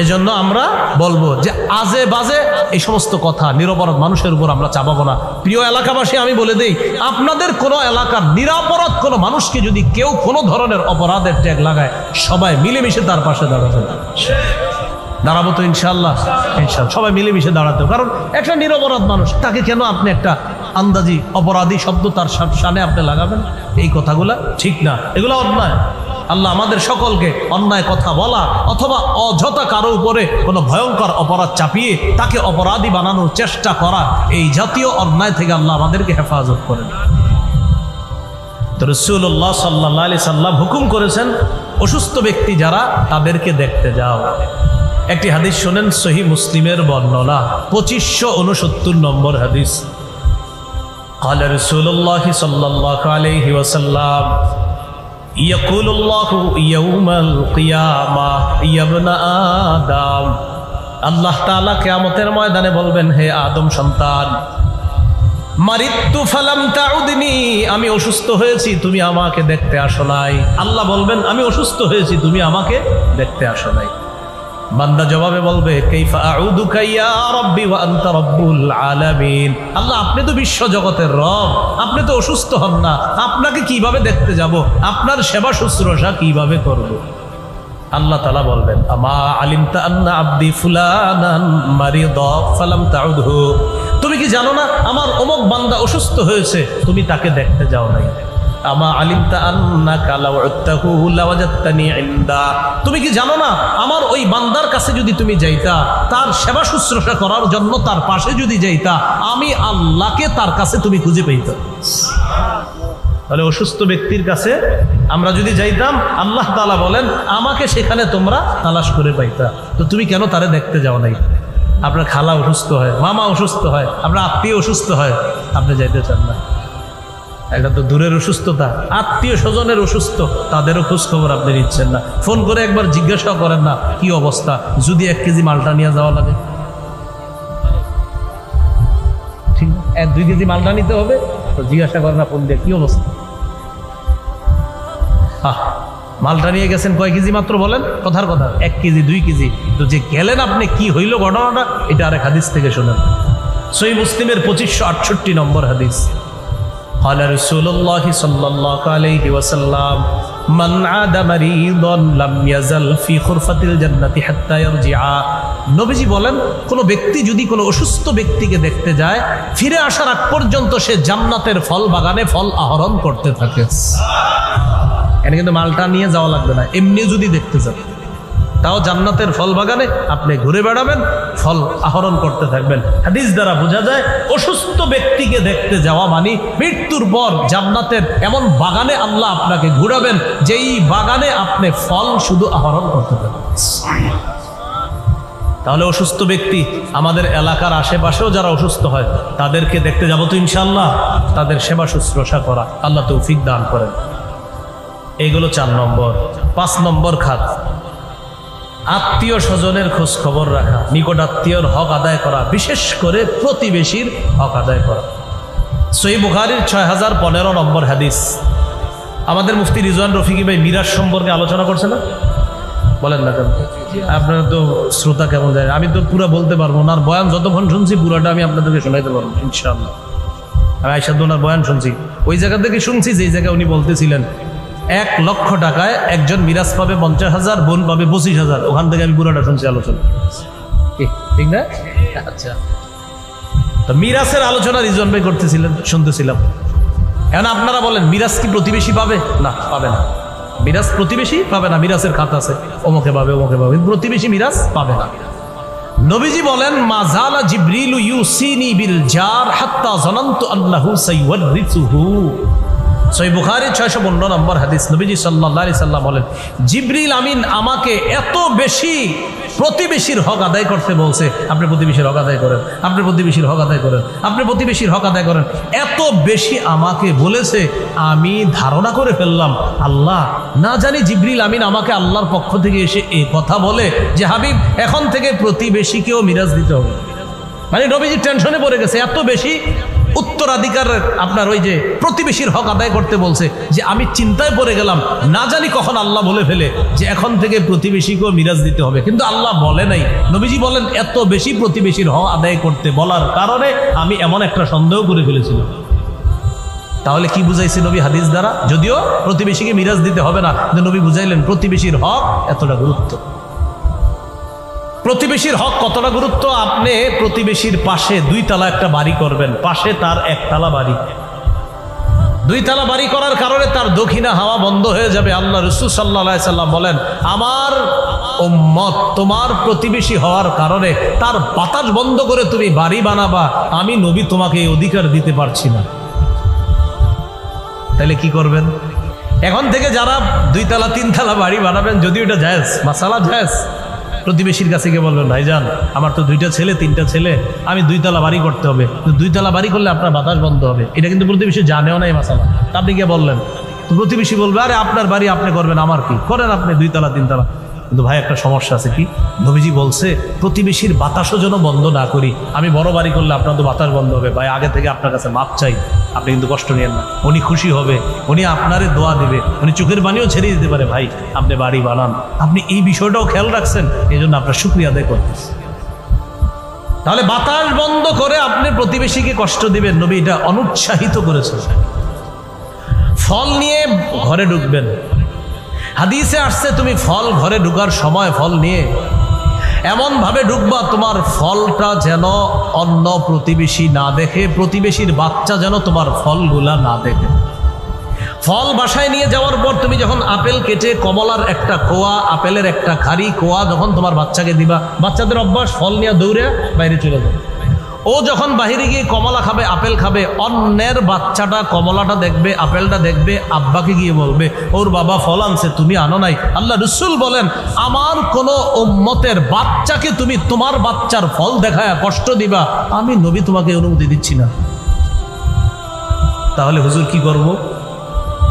এজন্য আমরা বলবো যে আজে বাজে এই সমস্ত কথা নিরপরাধ মানুষের উপর আমরা চাপাবো না। প্রিয় এলাকাবাসী, আমি বলে দেই, আপনাদের কোনো এলাকার নিরাপরাধ কোনো মানুষকে যদি কেউ কোনো ধরনের অপরাধের ট্যাগ লাগায়, সবাই মিলেমিশে তার পাশে দাঁড়াবেন। দাঁড়াবো তো ইনশাল্লাহ? ইনশাল্লাহ সবাই মিলেমিশে দাঁড়াতে। কারণ একটা নিরপরাধ মানুষ, তাকে কেন আপনি একটা আন্দাজি অপরাধী শব্দ তার সামনে আপনি লাগাবেন? এই কথাগুলা ঠিক না, এগুলো অন্যায়। আল্লাহ আমাদের সকলকে অন্যায় কথা বলা অথবা অযথা কারো উপরে কোনো ভয়ঙ্কর অপরাধ চাপিয়ে তাকে অপরাধী বানানোর চেষ্টা করা, এই জাতীয় অন্যায় থেকে আল্লাহ আমাদেরকে হেফাজত করেন। তো রাসূলুল্লাহ সাল্লাল্লাহু আলাইহি সাল্লাম হুকুম করেছেন, অসুস্থ ব্যক্তি যারা তাদেরকে দেখতে যাও। একটি হাদিস শোনেন, সহিহ মুসলিমের বর্ণনা, 2569 নম্বর হাদিস। قال رسول الله صلى الله عليه وسلم يقول الله يوم القيامة يا ابن آدم, আল্লাহ তাআলা কিয়ামতের ময়দানে বলবেন, হে আদম সন্তান, মারিতু ফালাম তাউদনি, আমি অসুস্থ হয়েছি তুমি আমাকে দেখতে আসো নাই। আল্লাহ বলবেন, আমি অসুস্থ হয়েছি তুমি আমাকে দেখতে আসো নাই। বান্দা জবাবে বলবে, কাইফা আউদুকা ইয়া রাব্বি ওয়া আনতা রাব্বুল আলামিন, আল্লাহ আপনি তো বিশ্ব জগতের রব, আপনি তো অসুস্থ হন না, আপনাকে কিভাবে দেখতে যাব, আপনার সেবা শুশ্রূষা কিভাবে করব? আল্লাহ তাআলা বলবেন, আমা আলিমতা আন্না আবদি ফুলানান মারিদা ফালাম তাউদহু, তুমি কি জানো না আমার অমুক বান্দা অসুস্থ হয়েছে, তুমি তাকে দেখতে যাও নাই। আমা আলিমতা আন্নাকা লাউ উত্তাহু লাওয়াজাদতানি ইনদা, তুমি কি জানো না আমার ওই বান্দার কাছে যদি তুমি যাইতা, তার সেবা শুশ্রূষা করার জন্য তার পাশে যদি যাইতা, আমি আল্লাহকে তার কাছে তুমি খুঁজে পাইতা। তাহলে অসুস্থ ব্যক্তির কাছে আমরা যদি যাইতাম, আল্লাহ তাআলা বলেন আমাকে সেখানে তোমরা তালাশ করে পাইতা। তো তুমি কেন তারে দেখতে যাও নাই? আপনার খালা অসুস্থ হয়, মামা অসুস্থ হয়, আপনার আত্মীয় অসুস্থ হয়, আপনি যাইতে চান না। এটা তো দূরের অসুস্থতা, আত্মীয় স্বজনের অসুস্থ, তাদেরও খোঁজ খবর আপনি নিচ্ছেন না। ফোন করে একবার জিজ্ঞাসা করেন না কি অবস্থা, যদি 1 কেজি মালটা নিয়ে যাওয়া লাগে, ঠিক না? 1-2 কেজি মালটা নিতে হবে, তো জিজ্ঞাসা করেন না ফোন দিয়ে কি অবস্থা। মালটা নিয়ে গেছেন কয় কেজি মাত্র বলেন, কথার কথা 1 কেজি 2 কেজি, তো যে গেলেন আপনি কি হইল ঘটনাটা, এটা আরেক হাদিস থেকে শোনেন। সহিহ মুসলিমের 2568 নম্বর হাদিস। قال رسول الله صلى الله عليه وسلم من عاد مريضا لم يزل في خرفة الجنة حتى يرجع, নবীজি বলেন কোন ব্যক্তি যদি কোনো অসুস্থ ব্যক্তিকে দেখতে যায়, ফিরে আসার আগ পর্যন্ত সে জান্নাতের ফল বাগানে ফল আহরণ করতে থাকে। এটা কিন্তু মালটা নিয়ে যাওয়া লাগবে না, এমনি যদি দেখতে যান তাও জান্নাতের ফল বাগানে আপনি ঘুরে বেড়াবেন, ফল আহরণ করতে থাকবেন। হাদিস দ্বারা বোঝা যায় অসুস্থ ব্যক্তিকে দেখতে যাওয়া মানে মৃত্যুর পর জান্নাতের এমন বাগানে আল্লাহ আপনাকে ঘুরাবেন, যেই বাগানে আপনি ফল শুধু আহরণ করতে থাকবেন। তাহলে অসুস্থ ব্যক্তি, আমাদের এলাকার আশেপাশেও যারা অসুস্থ হয় তাদেরকে দেখতে যাব তো ইনশাআল্লাহ, তাদের সেবা শুশ্রূষা করা আল্লাহ তৌফিক দান করেন। এগুলো 4 নম্বর। 5 নম্বর খাত, আত্মীয় স্বজনের খোঁজ খবর রাখা, নিকট আত্মীয়র হক আদায় করা, বিশেষ করে প্রতিবেশীর হক আদায় করা। সহিহ বুখারীর 6015 নম্বর হাদিস। আমাদের মুফতি রিজওয়ান রফিকি ভাই মিরাজ সম্পর্কে আলোচনা করছে না, বলেন না কেন? আপনারা তো শ্রোতা কেমন যায়, আমি তো পুরো বলতে পারবো না, আর বয়ান যতক্ষণ শুনছি পুরাটা আমি আপনাদেরকে শোনাইতে পারবো ইনশাআল্লাহ। আমি আয়শাদ ওনার বয়ান শুনছি, ওই জায়গা থেকে শুনছি যেই জায়গায় উনি বলতেছিলেন 1 লক্ষ টাকায় একজন মিরাজ পাবে 50,000, বোন পাবে 25,000, ওখান থেকে আমি পুরোটা শুনছি আলোচনা, ঠিক না? আচ্ছা, তো মিরাজের আলোচনা রিজওয়ান ভাই করতেছিলেন, শুনতেছিলাম। এখন আপনারা বলেন মিরাজ কি প্রতিবেশী পাবে? না, পাবে না। মিরাজ প্রতিবেশী পাবে না, মিরাজের খাত আছে, অমুকে পাবে অমুকে পাবে, প্রতিবেশী মিরাজ পাবে না। নবীজি বলেন, মাযালা জিবরিলু ইউসিনি বিল জার হাত্তা যানানতু আন্নাহু সাইওয়ারিসুহু। সহিহ বুখারী 615 নম্বর হাদিস। নবীজি সাল্লাল্লাহু আলাইহি সাল্লাম বলেন, জিবরিল আমিন আমাকে এত বেশি প্রতিবেশীর হক আদায় করতে বলছে। আপনি প্রতিবেশীর হক আদায় করেন, আপনি প্রতিবেশীর হক আদায় করেন, আপনি প্রতিবেশীর হক আদায় করেন, এত বেশি আমাকে বলেছে, আমি ধারণা করে ফেললাম আল্লাহ না জানি জিবরিল আমিন আমাকে আল্লাহর পক্ষ থেকে এসে এই কথা বলে যে হাবিব এখন থেকে প্রতিবেশীকেও মিরাজ দিতে হবে। মানে নবীজি টেনশনে পড়ে গেছে, এত বেশি উত্তরাধিকার আপনার ওই যে প্রতিবেশীর হক আদায় করতে বলছে, যে আমি চিন্তায় পড়ে গেলাম, না জানি কখন আল্লাহ বলে ফেলে যে এখন থেকে প্রতিবেশীকেও মিরাজ দিতে হবে, কিন্তু আল্লাহ বলে নাই। নবীজি বলেন এত বেশি প্রতিবেশীর হক আদায় করতে বলার কারণে আমি এমন একটা সন্দেহ করে ফেলেছিলাম। তাহলে কি বুঝাইছে নবী হাদিস দ্বারা? যদিও প্রতিবেশীকে মিরাজ দিতে হবে না, কিন্তু নবী বুঝাইলেন প্রতিবেশীর হক এতটা গুরুত্ব। প্রতিবেশীর হক কতটা গুরুত্ব? আপনি প্রতিবেশীর পাশে 2 তলা একটা বাড়ি করবেন, পাশে তার 1 তলা বাড়ি। 2 তলা বাড়ি করার কারণে তার দক্ষিণা হাওয়া বন্ধ হয়ে যাবে। আল্লাহ রাসূল সাল্লাল্লাহু আলাইহি সাল্লাম বলেন, আমার উম্মত তোমার প্রতিবেশী হওয়ার কারণে তার বাতাস বন্ধ করে তুমি বাড়ি বানাবা, আমি নবী তোমাকে এই অধিকার দিতে পারছি না। তাহলে কি করবেন? এখন থেকে যারা 2 তলা 3 তলা বাড়ি বানাবেন, যদি ওটা জায়েজ, মাসালা জায়েজ, প্রতিবেশীর কাছে গিয়ে বলবেন, ভাইজান আমার তো 2টা ছেলে 3টা ছেলে, আমি 2 তলা বাড়ি করতে হবে, 2 তলা বাড়ি করলে আপনার বাতাস বন্ধ হবে। এটা কিন্তু প্রতিবেশী জানেও না এই মাসালা। আপনি গিয়ে বললেন, তো প্রতিবেশী বলবে, আরে আপনার বাড়ি আপনি করবেন, আমার কি, করেন আপনি 2 তলা 3 তলা। কিন্তু ভাই একটা সমস্যা আছে। কি? নবীজি বলছে প্রতিবেশীর বাতাসও যেন বন্ধ না করি। আমি বড় বাড়ি করলে আপনার তো বাতাস বন্ধ হবে। ভাই আগে থেকে আপনার কাছে মাপ চাই, আপনি কিন্তু কষ্ট নিয়েন না, উনি খুশি হবে, উনি আপনারে দোয়া দেবে, উনি চোখের পানিও ছেড়ে দিতে পারে। ভাই আপনি বাড়ি বানান, আপনি এই বিষয়টাও খেয়াল রাখছেন, এই জন্য আপনার শুকরিয়া আদায় করতেছে। তাহলে বাতাস বন্ধ করে আপনি প্রতিবেশীকে কষ্ট দিবেন, নবী এটা অনুৎসাহিত করেছেন। ফল নিয়ে ঘরে ঢুকবেন, হাদিসে আসছে তুমি ফল ঘরে ঢুকার সময় ফল নিয়ে এমন ভাবে ঢুকবা তোমার ফলটা যেন অন্য প্রতিবেশী না দেখে, প্রতিবেশীর বাচ্চা যেন তোমার ফলগুলা না দেখে। ফল বাসায় নিয়ে যাওয়ার পর তুমি যখন আপেল কেটে কমলার একটা কোয়া, আপেলের একটা খাড়ি কোয়া যখন তোমার বাচ্চাকে দিবা, বাচ্চাদের অভ্যাস ফল নিয়ে দৌড়ে বাইরে চলে যাবে। ও যখন বাহিরে গিয়ে কমলা খাবে, আপেল খাবে, অন্যের বাচ্চাটা কমলাটা দেখবে, আপেলটা দেখবে, আব্বাকে গিয়ে বলবে ওর বাবা ফল আনছে তুমি আনো নাই। আল্লাহ রাসূল বলেন, আমার কোন উম্মতের বাচ্চাকে তুমি তোমার বাচ্চার ফল দেখায় কষ্ট দিবা, আমি নবী তোমাকে অনুমতি দিচ্ছি না। তাহলে হুজুর কি করব?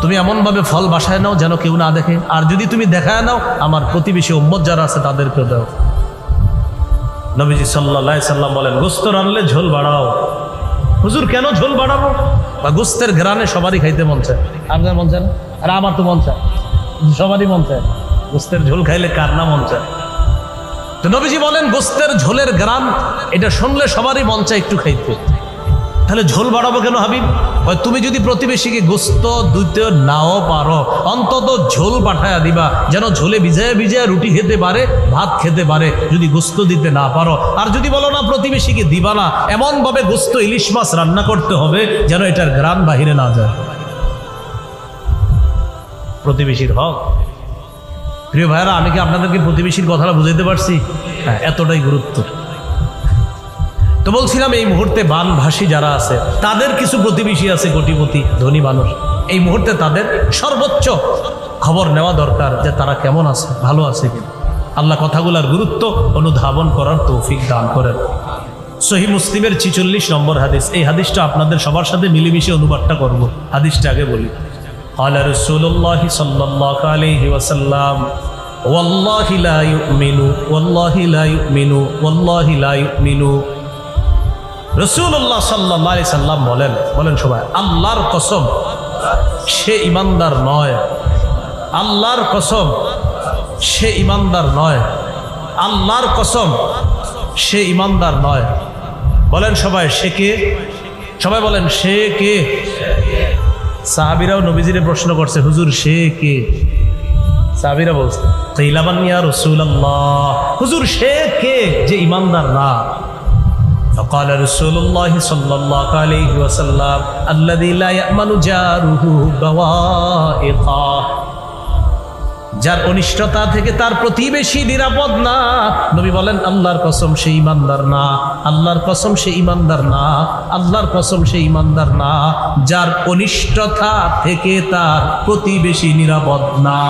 তুমি এমন ভাবে ফল বাসায় নাও যেন কেউ না দেখে, আর যদি তুমি দেখায় নাও আমার প্রতিবেশী উম্মত যারা আছে তাদেরকে দাও। নবীজি সাল্লাল্লাহু আলাইহি সাল্লাম বলেন, গোশত রান্নলে ঝোল বাড়াও। হুজুর কেন ঝোল বাড়াবো? বা গোশতের ঘ্রাণে সবারই খাইতে মন চায়, আপনার মন চায় না? আর আমার তো মন চায়, সবারই মন চায়। গোশতের ঝোল খাইলে কার না মন চায়? তো নবীজি বলেন গোশতের ঝোলের ঘ্রাণ এটা শুনলে সবারই মন চায় একটু খাইতে। তাহলে ঝোল বাড়াবো কেন হাবিব? তুমি যদি প্রতিবেশীকে গোশত দিতে নাও পারো, অন্তত ঝোল পাঠায়া দিবা, যেন ঝোলে ভিজায় ভিজায় রুটি খেতে পারে, ভাত খেতে পারে, যদি গোশত দিতে না পারো। আর যদি বলো না প্রতিবেশীকে দিবা না, এমন ভাবে গোশত ইলিশ মাছ রান্না করতে হবে যেন এটার ঘ্রাণ বাহিরে না যায়। প্রতিবেশীর হক। প্রিয় ভাইরা, আমি কি আপনাদেরকে প্রতিবেশীর কথাটা বুঝাইতে পারছি? হ্যাঁ, এতটাই গুরুত্ব। তো বলছিলাম এই মুহূর্তে বানভাসী যারা আছে তাদের কিছু প্রতিবেশী আছে কোটিপতি ধনী মানুষ, এই মুহূর্তে তাদের সর্বোচ্চ খবর নেওয়া দরকার যে তারা কেমন আছে, ভালো আছে কিনা। আল্লাহ কথাগুলার গুরুত্ব অনুধাবন করার তৌফিক দান করেন। সহিহ মুসলিমের 46 নম্বর হাদিস, এই হাদিসটা আপনাদের সবার সাথে মিলেমিশে অনুবাদটা করব। হাদিসটা আগে বলি। ক্বালা রাসূলুল্লাহ সাল্লাল্লাহু আলাইহি ওয়াসাল্লাম, ওয়াল্লাহি লা ইউমিনু ওয়াল্লাহি লা ইউমিনু ওয়াল্লাহি লা ইউমিনু। রাসূলুল্লাহ সাল্লাল্লাহু আলাইহি সাল্লাম বলেন সবাই, আল্লাহর কসম সে ইমানদার নয়, আল্লাহর কসম সে ইমানদার নয়, আল্লাহর কসম সে ইমানদার নয়। বলেন সবাই, সে কে? সবাই বলেন, সে কে? সাহাবীরাও নবীজিরে প্রশ্ন করছে, হুজুর সে কে? সাহাবীরা বলছে, কিলামান ইয়া রাসূলুল্লাহ, হুজুর সে কে যে ইমানদার না? فقال رسول الله صلى الله عليه وسلم الذي لا يأمن جاره بوائقه, যার অনিষ্টতা থেকে তার প্রতিবেশী নিরাপদ না। নবী বলেন, আল্লাহর কসম সে ইমানদার না, আল্লাহর কসম সে ইমানদার না, আল্লাহর কসম সে ইমানদার না, যার অনিষ্টতা থেকে তার প্রতিবেশী নিরাপদ না।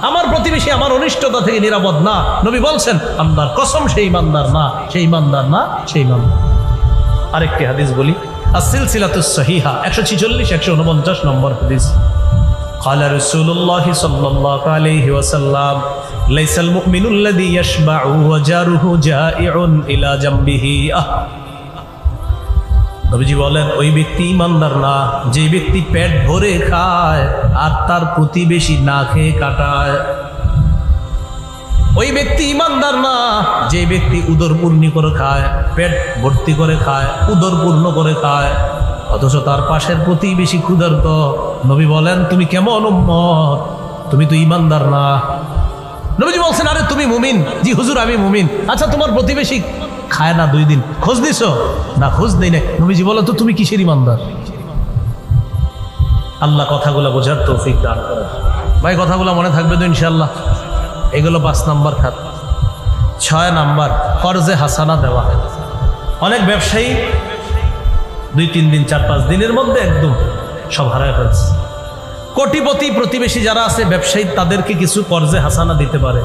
আমার প্রতিবেশী আমার অনিষ্টতা থেকে নিরাপদ না, নবী বলছেন আল্লাহর কসম সে ইমানদার না, সে ইমানদার না, সে ইমানদার। আরেকটি হাদিস বলি, আস-সিলসিলাতুস সহিহা 146 149 নম্বর হাদিস। قال رسول الله صلى الله عليه وسلم ليس المؤمن الذي يشبع وجاره جائع إلى جنبه। নবীজি বলেন ওই ব্যক্তি ইমানদার না যে ব্যক্তি পেট ভরে খায় আর তার প্রতিবেশী না খেয়ে কাটায়। ওই ব্যক্তি ইমানদার না যে ব্যক্তি উদর পূর্ণ করে খায়, পেট ভর্তি করে খায়, উদর পূর্ণ করে খায়, অথচ তার পাশের প্রতিবেশী ক্ষুধার্ত। নবী বলেন তুমি কেমন উম্মত, তুমি তো ইমানদার না। নবীজি বলছেন আরে তুমি মুমিন? জি হুজুর আমি মুমিন। আচ্ছা তোমার প্রতিবেশী খায় না 2 দিন, খোঁজ দিছো? না খোঁজ নেই না। নবীজি বলো তো তুমি কিসের ইমানদার? আল্লাহ কথাগুলো বোঝার তৌফিক দান করেন। ভাই কথাগুলো মনে থাকবে তো ইনশাআল্লাহ। এগুলো 5 নম্বর খাত। 6 নম্বর কর্জে হাসানা দেওয়া। অনেক ব্যবসায়ী 2-3 দিন 4-5 দিনের মধ্যে একদম সব হারায় ফেলছে। কোটিপতি প্রতিবেশী যারা আছে ব্যবসায়ী তাদেরকে কিছু কর্জে হাসানা দিতে পারে,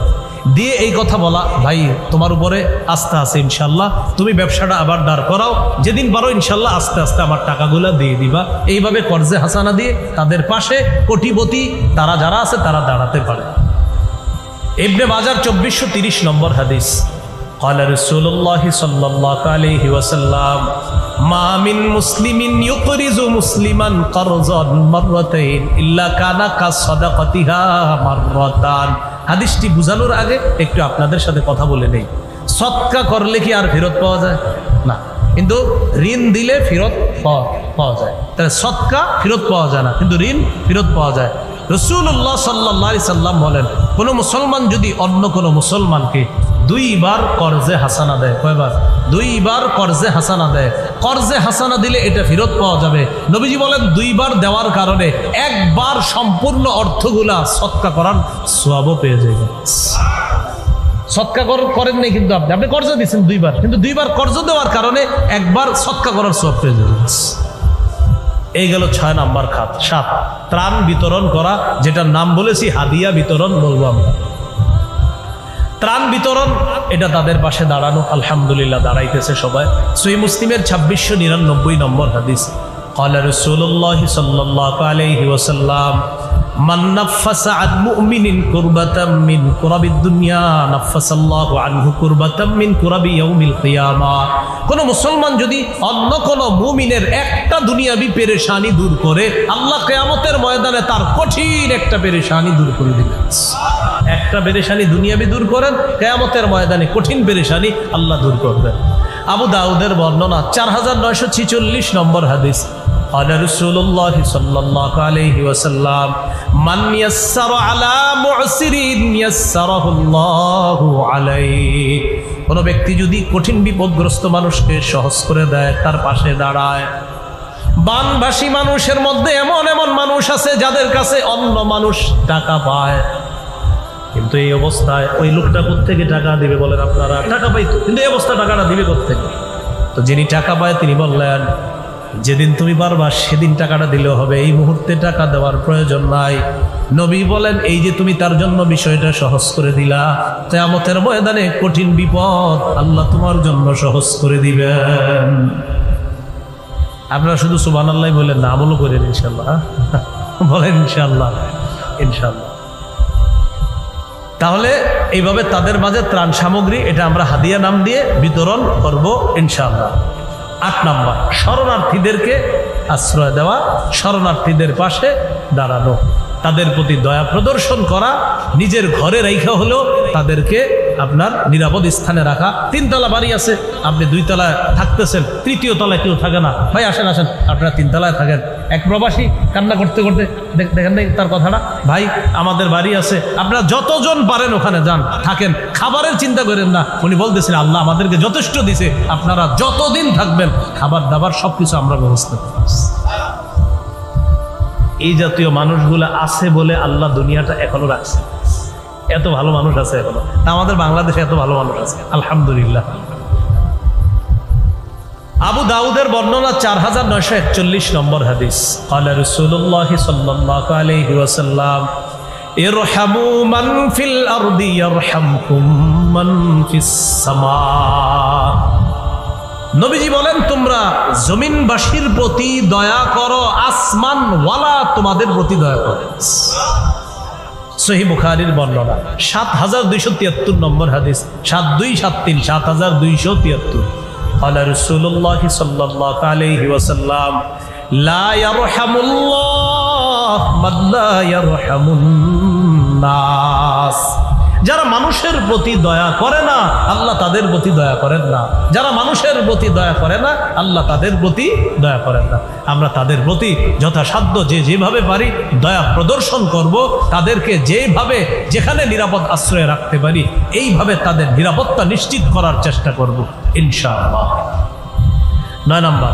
দিয়ে এই কথা বলা ভাই তোমার উপরে আস্থা আছে ইনশাল্লাহ, তুমি ব্যবসাটা আবার দাঁড় করাও, যেদিন পারো ইনশাল্লাহ আস্তে আস্তে আমার টাকাগুলো দিয়ে দিবা। এইভাবে কর্জে হাসানা দিয়ে তাদের পাশে কোটিপতি তারা যারা আছে তারা দাঁড়াতে পারে। ইবনে মাজার 2430 নম্বর হাদিস। قال رسول الله صلى الله عليه وسلم ما من مسلم يقرض مسلما قرضا مرتين الا كان كصدقتها مرتان। হাদিসটি বুঝানোর আগে একটু আপনাদের সাথে কথা বলে নেই। সদকা করলে কি আর ফেরত পাওয়া যায়? না, কিন্তু ঋণ দিলে ফেরত পাওয়া যায়। তাহলে সদকা ফেরত পাওয়া যায় না, কিন্তু ঋণ ফেরত পাওয়া যায়। রাসূলুল্লাহ সাল্লাল্লাহু আলাইহি সাল্লাম বলেন কোনো মুসলমান যদি অন্য কোনো মুসলমানকে 2 বার কর্জে হাসানা দেয়, কয়বার? 2 বার কর্জে হাসানা দেয়। কর্জে হাসানা দিলে এটা ফেরত পাওয়া যাবে। নবীজি বলেন 2 বার দেওয়ার কারণে 1 বার সম্পূর্ণ অর্থগুলা সদকা করার সওয়াবও পেয়ে যাবে। সদকা করেন নাই কিন্তু আপনি কর্জ দিচ্ছেন 2 বার, কিন্তু 2 বার কর্জ দেওয়ার কারণে 1 বার সদকা করার সওয়াব পেয়ে যাবে। এই গেল 6 নম্বর খাত। 7 ত্রাণ বিতরণ করা, যেটার নাম বলেছি হাদিয়া বিতরণ বলবো আমরা। ত্রাণ বিতরণ এটা তাদের পাশে দাঁড়ানো, আলহামদুলিল্লাহ দাঁড়াইতেছে সবাই। সহিহ মুসলিমের 2699 নম্বর হাদিস। قال رسول الله صلى الله عليه وسلم من نفس عن مؤمن كربة من كرب الدنيا نفس الله عنه كربة من كرب يوم القيامة। কোন মুসলমান যদি অন্য কোন মুমিনের একটা দুনিয়াবি পেরেশানি দূর করে, আল্লাহ কিয়ামতের ময়দানে তার কঠিন একটা পেরেশানি দূর করে দিবেন। একটা পেরেশানি দুনিয়াবি দূর করেন, কিয়ামতের ময়দানে কঠিন পেরেশানি আল্লাহ দূর করবেন। আবু দাউদের বর্ণনা 4946 নম্বর হাদিস। قال رسول الله صلى الله عليه وسلم من يسر على معسر يسره الله عليه। কোন ব্যক্তি যদি কঠিন বিপদগ্রস্ত মানুষকে সহজ করে দেয়, তার পাশে দাঁড়ায়। বানভাসী মানুষের মধ্যে এমন এমন মানুষ আছে যাদের কাছে অন্য মানুষ টাকা পায়, কিন্তু এই অবস্থায় ওই লোকটা কোত্থেকে টাকা দিবে বলেন আপনারা? টাকা পাইতো, কিন্তু এই অবস্থা টাকাটা দিবে কোত্থেকে? তো যিনি টাকা পায় তিনি বললেন যেদিন তুমি পারবা সেদিন টাকাটা দিলেও হবে, এই মুহূর্তে টাকা দেওয়ার প্রয়োজন নাই। নবী বলেন এই যে তুমি তার জন্য বিষয়টা সহজ করে দিলা, কিয়ামতের ময়দানে কঠিন বিপদ আল্লাহ তোমার জন্য সহজ করে দিবেন। আপনারা শুধু সুবহানাল্লাহ বলেন না, আমলও করেন ইনশাআল্লাহ। বলেন ইনশাআল্লাহ, ইনশাআল্লাহ। তাহলে এইভাবে তাদের মাঝে ত্রাণ সামগ্রী এটা আমরা হাদিয়া নাম দিয়ে বিতরণ করব ইনশাআল্লাহ। 8 নম্বর শরণার্থীদেরকে আশ্রয় দেওয়া, শরণার্থীদের পাশে দাঁড়ানো, তাদের প্রতি দয়া প্রদর্শন করা, নিজের ঘরে রাখা হলেও তাদেরকে আপনার নিরাপদ স্থানে রাখা। 3 তলা বাড়ি আছে, আপনি 2 তলায় থাকতেছেন, 3য় তলায় কেউ থাকে না, ভাই আসেন আসেন আপনারা 3 তলায় থাকেন। এক প্রবাসী কান্না করতে করতে, দেখেন নাই তার কথাটা, ভাই আমাদের বাড়ি আছে, আপনারা যতজন পারেন ওখানে যান থাকেন, খাবারের চিন্তা করেন না। উনি বলতেছেন আল্লাহ আমাদেরকে যথেষ্ট দিছে, আপনারা যতদিন থাকবেন খাবার দাবার সবকিছু আমরা ব্যবস্থা করছি। এই জাতীয় মানুষগুলো আছে বলে আল্লাহ দুনিয়াটা এখনো রাখছে। এত ভালো মানুষ আছে এখনো, আমাদের বাংলাদেশে এত ভালো মানুষ আছে আলহামদুলিল্লাহ। আবু দাউদের বর্ণনা 4941 নম্বর হাদিস। قال رسول الله صلى الله عليه وسلم ارحموا من في الارض يرحمكم من في السماء। নবীজি বলেন তোমরা জমিনবাসীর প্রতি দয়া করো, আসমান ওয়ালা তোমাদের প্রতি দয়া করো। সহিহ বুখারীর বর্ণনা 7273 নম্বর হাদিস। 7273 7273 ক্বালা রাসূলুল্লাহ সাল্লাল্লাহু আলাইহি ওয়াসাল্লাম লা ইয়ারহামুল্লাহ মান লা ইয়ারহামুন নাস। যারা মানুষের প্রতি দয়া করে না আল্লাহ তাদের প্রতি দয়া করেন না, যারা মানুষের প্রতি দয়া করে না আল্লাহ তাদের প্রতি দয়া করেন না। আমরা তাদের প্রতি যথাসাধ্য যেভাবে পারি দয়া প্রদর্শন করব, তাদেরকে যেভাবে যেখানে নিরাপদ আশ্রয়ে রাখতে পারি এইভাবে তাদের নিরাপত্তা নিশ্চিত করার চেষ্টা করব ইনশাআল্লাহ। 9 নম্বর,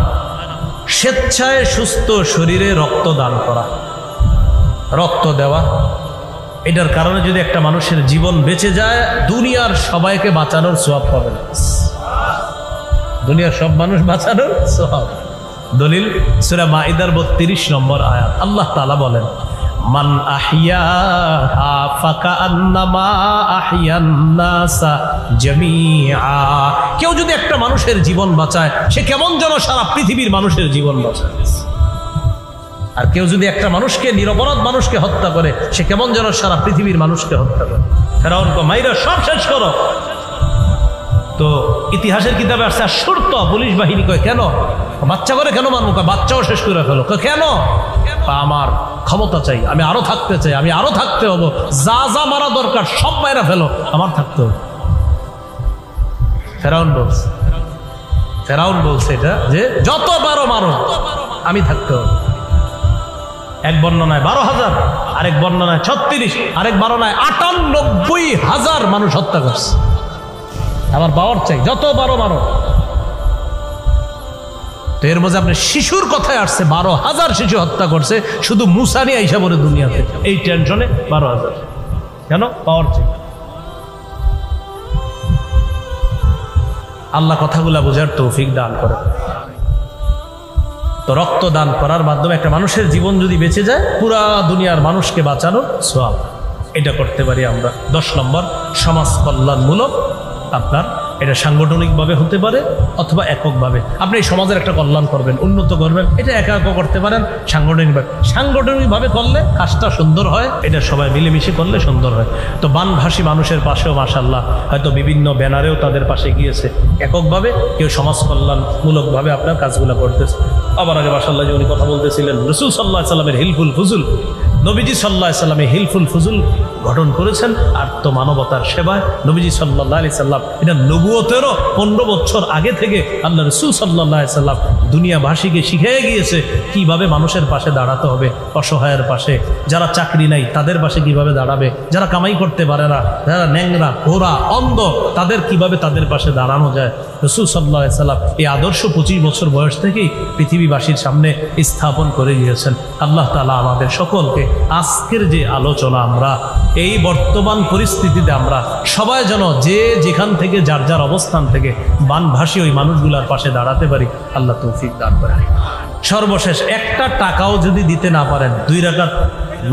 স্বেচ্ছায় সুস্থ শরীরে রক্ত দান করা। রক্ত দেওয়া, এটার কারণে যদি একটা মানুষের জীবন বেঁচে যায় দুনিয়ার সবাইকে বাঁচানোর সওয়াব পাবে না, দুনিয়ার সব মানুষ বাঁচানোর সওয়াব। দলিল সূরা মাইদার 32 নম্বর আয়াত, আল্লাহ তাআলা বলেন মান আহইয়াহা ফাকান্নামা আহইয়ান নাসা জামিআ। কেউ যদি একটা মানুষের জীবন বাঁচায় সে কেমন যেন সারা পৃথিবীর মানুষের জীবন বাঁচায়। আর কেউ যদি একটা মানুষকে, নিরপরাধ মানুষকে হত্যা করে সে কেমন যেন সারা পৃথিবীর মানুষকে হত্যা করে। ফেরাউন কো মাইরা সব শেষ করো। তো ইতিহাসের কিতাবে আসছে আশ্চর্য, পুলিশ বাহিনী কয় কেন বাচ্চা করে কেন মারবো, বাচ্চাও শেষ করে ফেলো। কেন? আমার ক্ষমতা চাই, আমি আরো থাকতে চাই, আমি আরো থাকতে হবো, যা যা মারা দরকার সব মাইরা ফেলো, আমার থাকতে হবে। ফেরাউন বলছে এটা যে যত পারো মারো, আমি থাকতে হবে। এক বর্ণনায় 12,000, আরেক বর্ণনায় 36, আরেক বর্ণনায় 98,000 মানুষ হত্যা করছে। আমার পাওয়ার চাই, যত পারো মারো। তো এর মধ্যে আপনি শিশুর কথায় আসছে, 12,000 শিশু হত্যা করছে শুধু মুসা নিয়ে আইসা বলে দুনিয়াতে, এই টেনশনে 12,000। কেন? পাওয়ার চাই। আল্লাহ কথাগুলা বোঝার তৌফিক দান করে। তো রক্ত দান করার মাধ্যমে একটা মানুষের জীবন যদি বেঁচে যায় পুরা দুনিয়ার মানুষকে বাঁচানোর সওয়াব, এটা করতে পারি আমরা। 10 নম্বর, সমাজ কল্যাণমূলক। আপনার এটা সাংগঠনিকভাবে হতে পারে অথবা এককভাবে। আপনি এই সমাজের একটা কল্যাণ করবেন, উন্নত করবেন, এটা একা একা করতে পারেন। সাংগঠনিকভাবে করলে কাজটা সুন্দর হয়, এটা সবাই মিলেমিশে করলে সুন্দর হয়। তো বানভাসী মানুষের পাশেও মাশাআল্লাহ হয়তো বিভিন্ন ব্যানারেও তাদের পাশে গিয়েছে। এককভাবে কেউ সমাজ কল্যাণমূলকভাবে আপনার কাজগুলো করতেছে। আবার আগে মাশাআল্লাহ যে উনি কথা বলতেছিলেন রাসূল সাল্লাল্লাহু আলাইহি সাল্লামের হিলফুল ফুজুল, নবীজি সাল্লাল্লাহু আলাইহি সাল্লামে হিলফুল ফুজুল গঠন করেছেন আত্মমানবতার সেবায়। নবীজি সাল্লাল্লাহু আলাইহি সাল্লাম এটা নবুয়তেরও 15 বছর আগে থেকে আল্লাহ রাসূল সাল্লাল্লাহু আলাইহি সাল্লাম দুনিয়াবাসীকে শিখিয়ে গিয়েছে কিভাবে মানুষের পাশে দাঁড়াতে হবে, অসহায়ের পাশে, যারা চাকরি নাই তাদের পাশে কিভাবে দাঁড়াবে, যারা কামাই করতে পারে না, যারা ন্যাংরা, ঘোড়া, অন্ধ, তাদের কিভাবে তাদের পাশে দাঁড়ানো যায়। রাসূল সাল্লাল্লাহু আলাইহি সাল্লাম এই আদর্শ 25 বছর বয়স থেকেই পৃথিবীবাসীর সামনে স্থাপন করে গিয়েছেন। আল্লাহ তাআলা আমাদের সকলকে আজকের যে আলোচনা, আমরা এই বর্তমান পরিস্থিতিতে আমরা সবাই যেন যে যেখান থেকে যার যার অবস্থান থেকে বানভাসী ওই মানুষগুলার পাশে দাঁড়াতে পারি, আল্লাহ তৌফিক দান করেন। সর্বশেষ, একটা টাকাও যদি দিতে না পারেন 2 রাকাত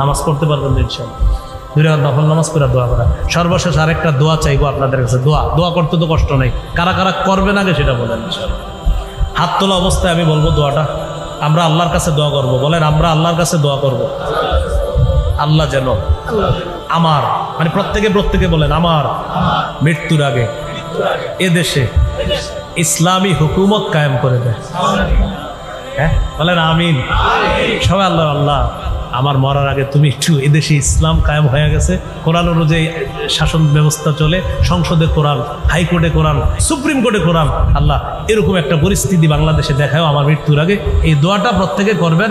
নামাজ পড়তে পারবেন ইনশাআল্লাহ। 2 রাকাত নফল নামাজ করে দোয়া করা। সর্বশেষ আরেকটা দোয়া চাইবো আপনাদের কাছে। দোয়া করতে তো কষ্ট নেই, কারা কারা করবেন আগে সেটা বলেন ইনশাআল্লাহ। হাত তোলা অবস্থায় আমি বলবো দোয়াটা, আমরা আল্লাহর কাছে দোয়া করব। বলেন, আমরা আল্লাহর কাছে দোয়া করব আল্লাহ যেন আমার, মানে প্রত্যেকে বলেন, আমার মৃত্যুর আগে এদেশে ইসলামী হুকুমত কায়েম করে দেয়। হ্যাঁ বলেন আমিন। সবাই আল্লাহ, আল্লাহ আমার মরার আগে তুমি একটু এদেশে ইসলাম কায়েম হয়ে গেছে, কোরআন অনুযায়ী শাসন ব্যবস্থা চলে, সংসদে কোরআন, হাইকোর্টে কোরআন, সুপ্রিম কোর্টে কোরআন, আল্লাহ এরকম একটা পরিস্থিতি বাংলাদেশে দেখাও আমার মৃত্যুর আগে। এই দোয়াটা প্রত্যেকে করবেন।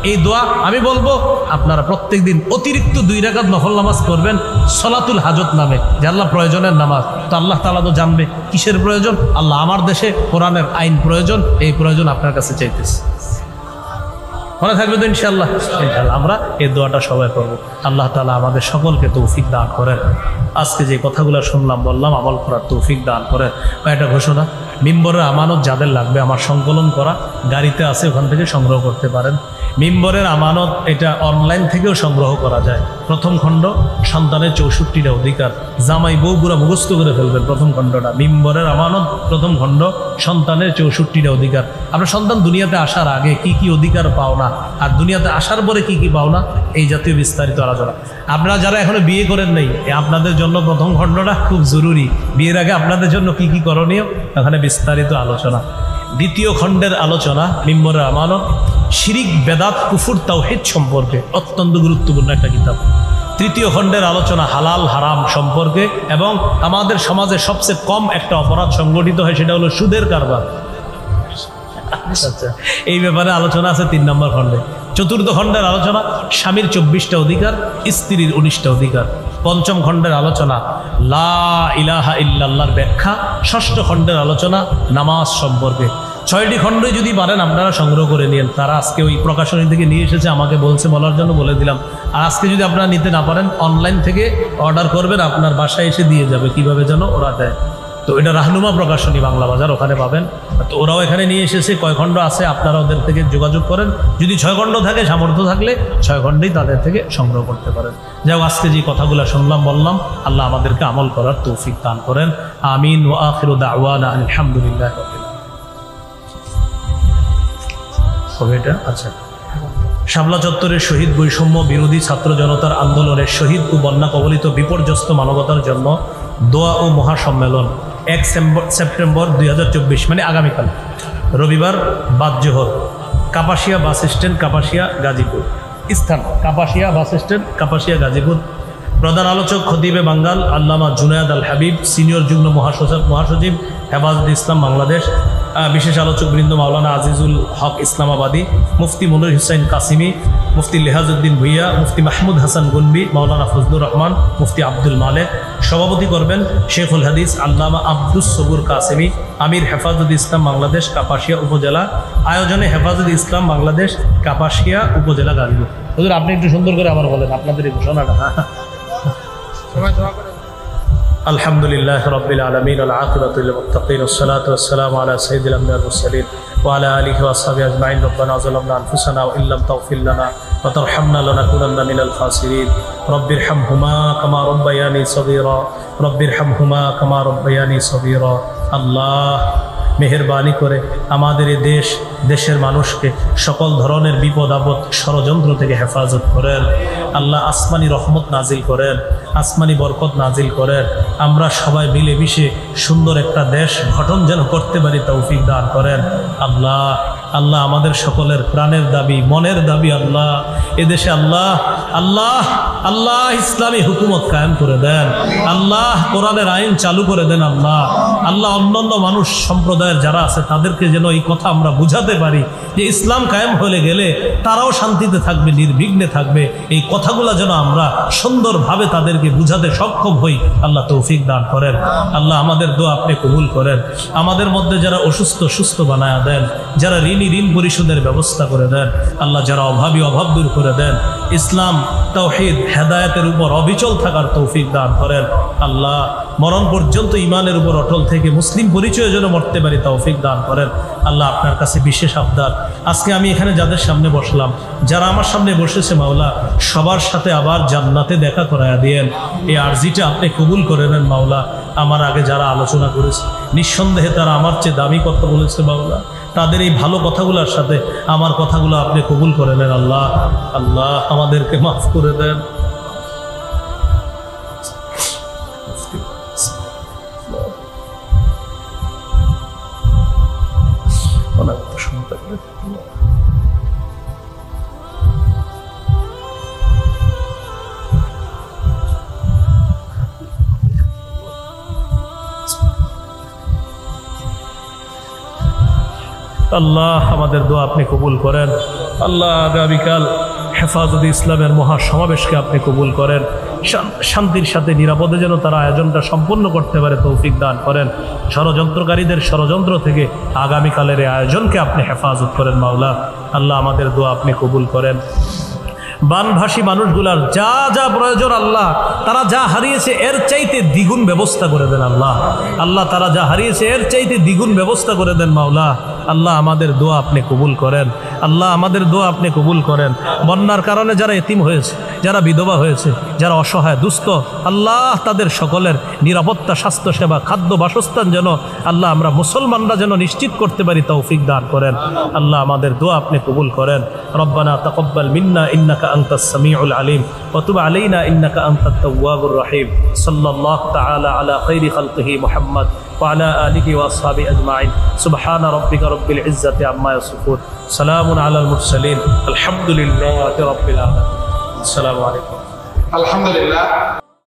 এই দোয়া আমি বলবো আপনারা প্রত্যেক দিন অতিরিক্ত 2 রাকাত নফল নামাজ করবেন সলাতুল হাজত নামে, যে আল্লাহ প্রয়োজনের নামাজ। তো আল্লাহ তাআলা তো জানবে কিসের প্রয়োজন। আল্লাহ আমার দেশে কোরআনের আইন প্রয়োজন, এই প্রয়োজন আপনার কাছে চাইতেছে। মনে থাকবে তো ইনশাআল্লাহ। আমরা এই দোয়াটা সবাই করবো। আল্লাহ তাআলা আমাদের সকলকে তৌফিক দান করেন। আজকে যে কথাগুলো শুনলাম বললাম আমল করার তৌফিক দান করেন। একটা ঘোষণা, মিম্বরের আমানত যাদের লাগবে আমার সংকলন করা গাড়িতে আছে, ওখান থেকে সংগ্রহ করতে পারেন। মিম্বরের আমানত এটা অনলাইন থেকেও সংগ্রহ করা যায়। প্রথম খণ্ড সন্তানের 64টা অধিকার, জামাই বউ পুরা মুখস্থ করে ফেলবেন। প্রথম খণ্ডটা মিম্বরের আমানত, প্রথম খণ্ড সন্তানের 64টা অধিকার। আপনার সন্তান দুনিয়াতে আসার আগে কি কি অধিকার পাও না, আর দুনিয়াতে আসার পরে কি কি পাও না, এই জাতীয় বিস্তারিত আলোচনা। আপনারা যারা এখনো বিয়ে করেন নাই, আপনাদের জন্য প্রথম খণ্ডটা খুব জরুরি। বিয়ের আগে আপনাদের জন্য কি কি করণীয়, ওখানে বিস্তারিত আলোচনা। দ্বিতীয় খণ্ডের আলোচনা মিম্বরে আমানত, শিরিক বেদাত কুফুর তাওহীদ সম্পর্কে, অত্যন্ত গুরুত্বপূর্ণ একটা কিতাব। তৃতীয় খণ্ডের আলোচনা হালাল হারাম সম্পর্কে, এবং আমাদের সমাজে সবচেয়ে কম একটা অপরাধ সংগঠিত হয়, সেটা হলো সুদের কারবার। আচ্ছা, এই ব্যাপারে আলোচনা আছে 3 নম্বর খণ্ডে। চতুর্থ খণ্ডের আলোচনা স্বামীর 24টা অধিকার, স্ত্রীর 19টা অধিকার। পঞ্চম খণ্ডের আলোচনা লা ইলাহা ইল্লাল্লাহর ব্যাখ্যা। ষষ্ঠ খণ্ডের আলোচনা নামাজ সম্পর্কে। 6টি খণ্ডই যদি পারেন আপনারা সংগ্রহ করে নিন। তারা আজকে ওই প্রকাশনী থেকে নিয়ে এসেছে, আমাকে বলছে, বলার জন্য বলে দিলাম। আর আজকে যদি আপনারা নিতে না পারেন, অনলাইন থেকে অর্ডার করবেন, আপনার বাসায় এসে দিয়ে যাবে। কিভাবে যেন ওরা দেয়, তো এটা রাহনুমা প্রকাশনী, বাংলা বাজার, ওখানে পাবেন। তো ওরাও এখানে নিয়ে এসেছে। কয় খণ্ড আছে আপনারা ওদের থেকে যোগাযোগ করেন। যদি 6 খণ্ড থাকে, সামর্থ্য থাকলে 6 খণ্ডেই তাদের থেকে সংগ্রহ করতে পারেন। যাই হোক, আজকে যে কথাগুলো শুনলাম বললাম, আল্লাহ আমাদেরকে আমল করার তৌফিক দান করেন। আমিন। ওয়া আখিরু দাওয়ানা আলহামদুলিল্লাহ রাব্বিল আলামিন। এটা আচ্ছা, শাপলা চত্বরের শহীদ বৈষম্য বিরোধী ছাত্র জনতার আন্দোলনের শহীদ ও বন্যা কবলিত বিপর্যস্ত মানবতার জন্য দোয়া ও মহাসম্মেলন 1 সেপ্টেম্বর 2024, মানে আগামীকাল রবিবার বাদ জোহর, কাপাসিয়া বাস স্ট্যান্ড, কাপাসিয়া গাজীপুর। স্থান কাপাসিয়া বাস স্ট্যান্ড, কাপাসিয়া গাজীপুর। প্রধান আলোচক খতিবে বাঙ্গাল আল্লামা জুনায়েদ আল হাবিব, সিনিয়র যুগ্ম মহাসচিব হেফাজতে ইসলাম বাংলাদেশ। বিশেষ আলোচক বৃন্দ মাওলানা আজিজুল হক ইসলামাবাদী, মুফতি মনির হুসাইন কাসিমি, মুফতি লেহাজউদ্দিন ভুইয়া, মুফতি মাহমুদ হাসান গুনবি, মাওলানা ফজলুর রহমান, মুফতি আব্দুল মালেক। সভাপতি করবেন শেখুল হাদিস আল্লামা আব্দুস সবুর কাসিমি, আমির হেফাজতে ইসলাম বাংলাদেশ কাপাসিয়া উপজেলা। আয়োজনে হেফাজতে ইসলাম বাংলাদেশ কাপাসিয়া উপজেলা গাজীপুর। হুজুর, আপনি একটু সুন্দর করে আবার বলেন আপনাদের এই ঘোষণাটা। আলহামদুলিল্লাহ রাব্বিল আলামিন, আল আকিবাতু লিল মুত্তাকিন, ওয়াসসালাতু ওয়াসসালামু আলা সাইয়্যিদিল আমবিয়া ওয়াল মুরসালিন ওয়া আলা আলিহি ওয়া আসহাবিহি আজমাইন। রব্বানা যালামনা আনফুসানা ওয়া ইল্লাম তাগফির লানা ওয়া তারহামনা লানাকুনান্না মিনাল খাসিরিন। রব্বিরহামহুমা কামা রাব্বায়ানি সগীরা, রব্বিরহামহুমা কামা রাব্বায়ানি সগীরা। আল্লাহ মেহেরবানি করে আমাদের এই দেশের মানুষকে সকল ধরনের বিপদ আপদ ষড়যন্ত্র থেকে হেফাজত করেন। আল্লাহ আসমানি রহমত নাজিল করেন, আসমানি বরকত নাজিল করেন। আমরা সবাই মিলেমিশে সুন্দর একটা দেশ গঠন যেন করতে পারি তৌফিক দান করেন। আল্লাহ আল্লাহ আমাদের সকলের প্রাণের দাবি, মনের দাবি, আল্লাহ এদেশে আল্লাহ আল্লাহ আল্লাহ ইসলামী হুকুমত কায়েম করে দেন। আল্লাহ কোরআনের আইন চালু করে দেন। আল্লাহ আল্লাহ অন্যান্য মানুষ সম্প্রদায়ের যারা আছে তাদেরকে যেন এই কথা আমরা বুঝাতে পারি যে ইসলাম কায়েম হয়ে গেলে তারাও শান্তিতে থাকবে, নির্বিঘ্নে থাকবে। এই কথাগুলো যেন আমরা সুন্দরভাবে তাদেরকে বুঝাতে সক্ষম হই। আল্লাহ তৌফিক দান করেন। আল্লাহ আমাদের দোয়া আপনি কবুল করেন। আমাদের মধ্যে যারা অসুস্থ সুস্থ বানায়া দেন, যারা ঋণী ঋণ পরিশোধের ব্যবস্থা করে দেন। আল্লাহ যারা অভাবী অভাব দূর করে দেন। ইসলাম তাওহীদ হেদায়েতের উপর অবিচল থাকার তৌফিক দান করেন। আল্লাহ মরণ পর্যন্ত ঈমানের উপর অটল থেকে মুসলিম পরিচয় যেন মরতে পারি তৌফিক দান করেন। আল্লাহ আপনার কাছে বিশেষ আবদার, আজকে আমি এখানে যাদের সামনে বসলাম, যারা আমার সামনে বসেছে মাওলা, সবার সাথে আবার জান্নাতে দেখা করায়া দিয়েন। এই আরজিটা আপনি কবুল করে নেন মাওলা। আমার আগে যারা আলোচনা করেছে নিঃসন্দেহে তারা আমার চেয়ে দামি কথা বলেছে মাওলা। তাদের এই ভালো কথাগুলোর সাথে আমার কথাগুলো আপনি কবুল করে নেন। আল্লাহ আল্লাহ আমাদেরকে মাফ করে দেন। আল্লাহ আমাদের দোয়া আপনি কবুল করেন। আল্লাহ আগামীকাল হেফাজতে ইসলামের মহা সমাবেশকে আপনি কবুল করেন। শান্তির সাথে নিরাপদে যেন তারা আয়োজনটা সম্পন্ন করতে পারে তৌফিক দান করেন। ষড়যন্ত্রকারীদের ষড়যন্ত্র থেকে আগামীকালের এই আয়োজনকে আপনি হেফাজত করেন মাওলা। আল্লাহ আমাদের দোয়া আপনি কবুল করেন। বানভাসী মানুষগুলার যা যা প্রয়োজন আল্লাহ, তারা যা হারিয়েছে এর চাইতে দ্বিগুণ ব্যবস্থা করে দেন আল্লাহ। আল্লাহ তারা যা হারিয়েছে এর চাইতে দ্বিগুণ ব্যবস্থা করে দেন মাওলা। আল্লাহ আমাদের দোয়া আপনি কবুল করেন। আল্লাহ আমাদের দোয়া আপনি কবুল করেন। বন্যার কারণে যারা এতিম হয়েছে, যারা বিধবা হয়েছে, যারা অসহায় দুস্থ, আল্লাহ তাদের সকলের নিরাপত্তা, স্বাস্থ্যসেবা, খাদ্য, বাসস্থান যেন আল্লাহ আমরা মুসলমানরা যেন নিশ্চিত করতে পারি তৌফিক দান করেন। আল্লাহ আমাদের দোয়া আপনি কবুল করেন। রব্বানা তাকাব্বাল মিন্না ইন্নাকা আনতাস সামিউল আলিম ওয়া তুব আলাইনা ইন্নাকা আনতাত তাওয়াবুর রহিম। সাল্লাল্লাহু তাআলা আলা খাইরি খালকিহি মুহাম্মদ وعلى آله وأصحابه أجمعين سبحان ربك رب العزة عما يصفون سلام على المرسلين الحمد لله رب العالمين السلام عليكم الحمد لله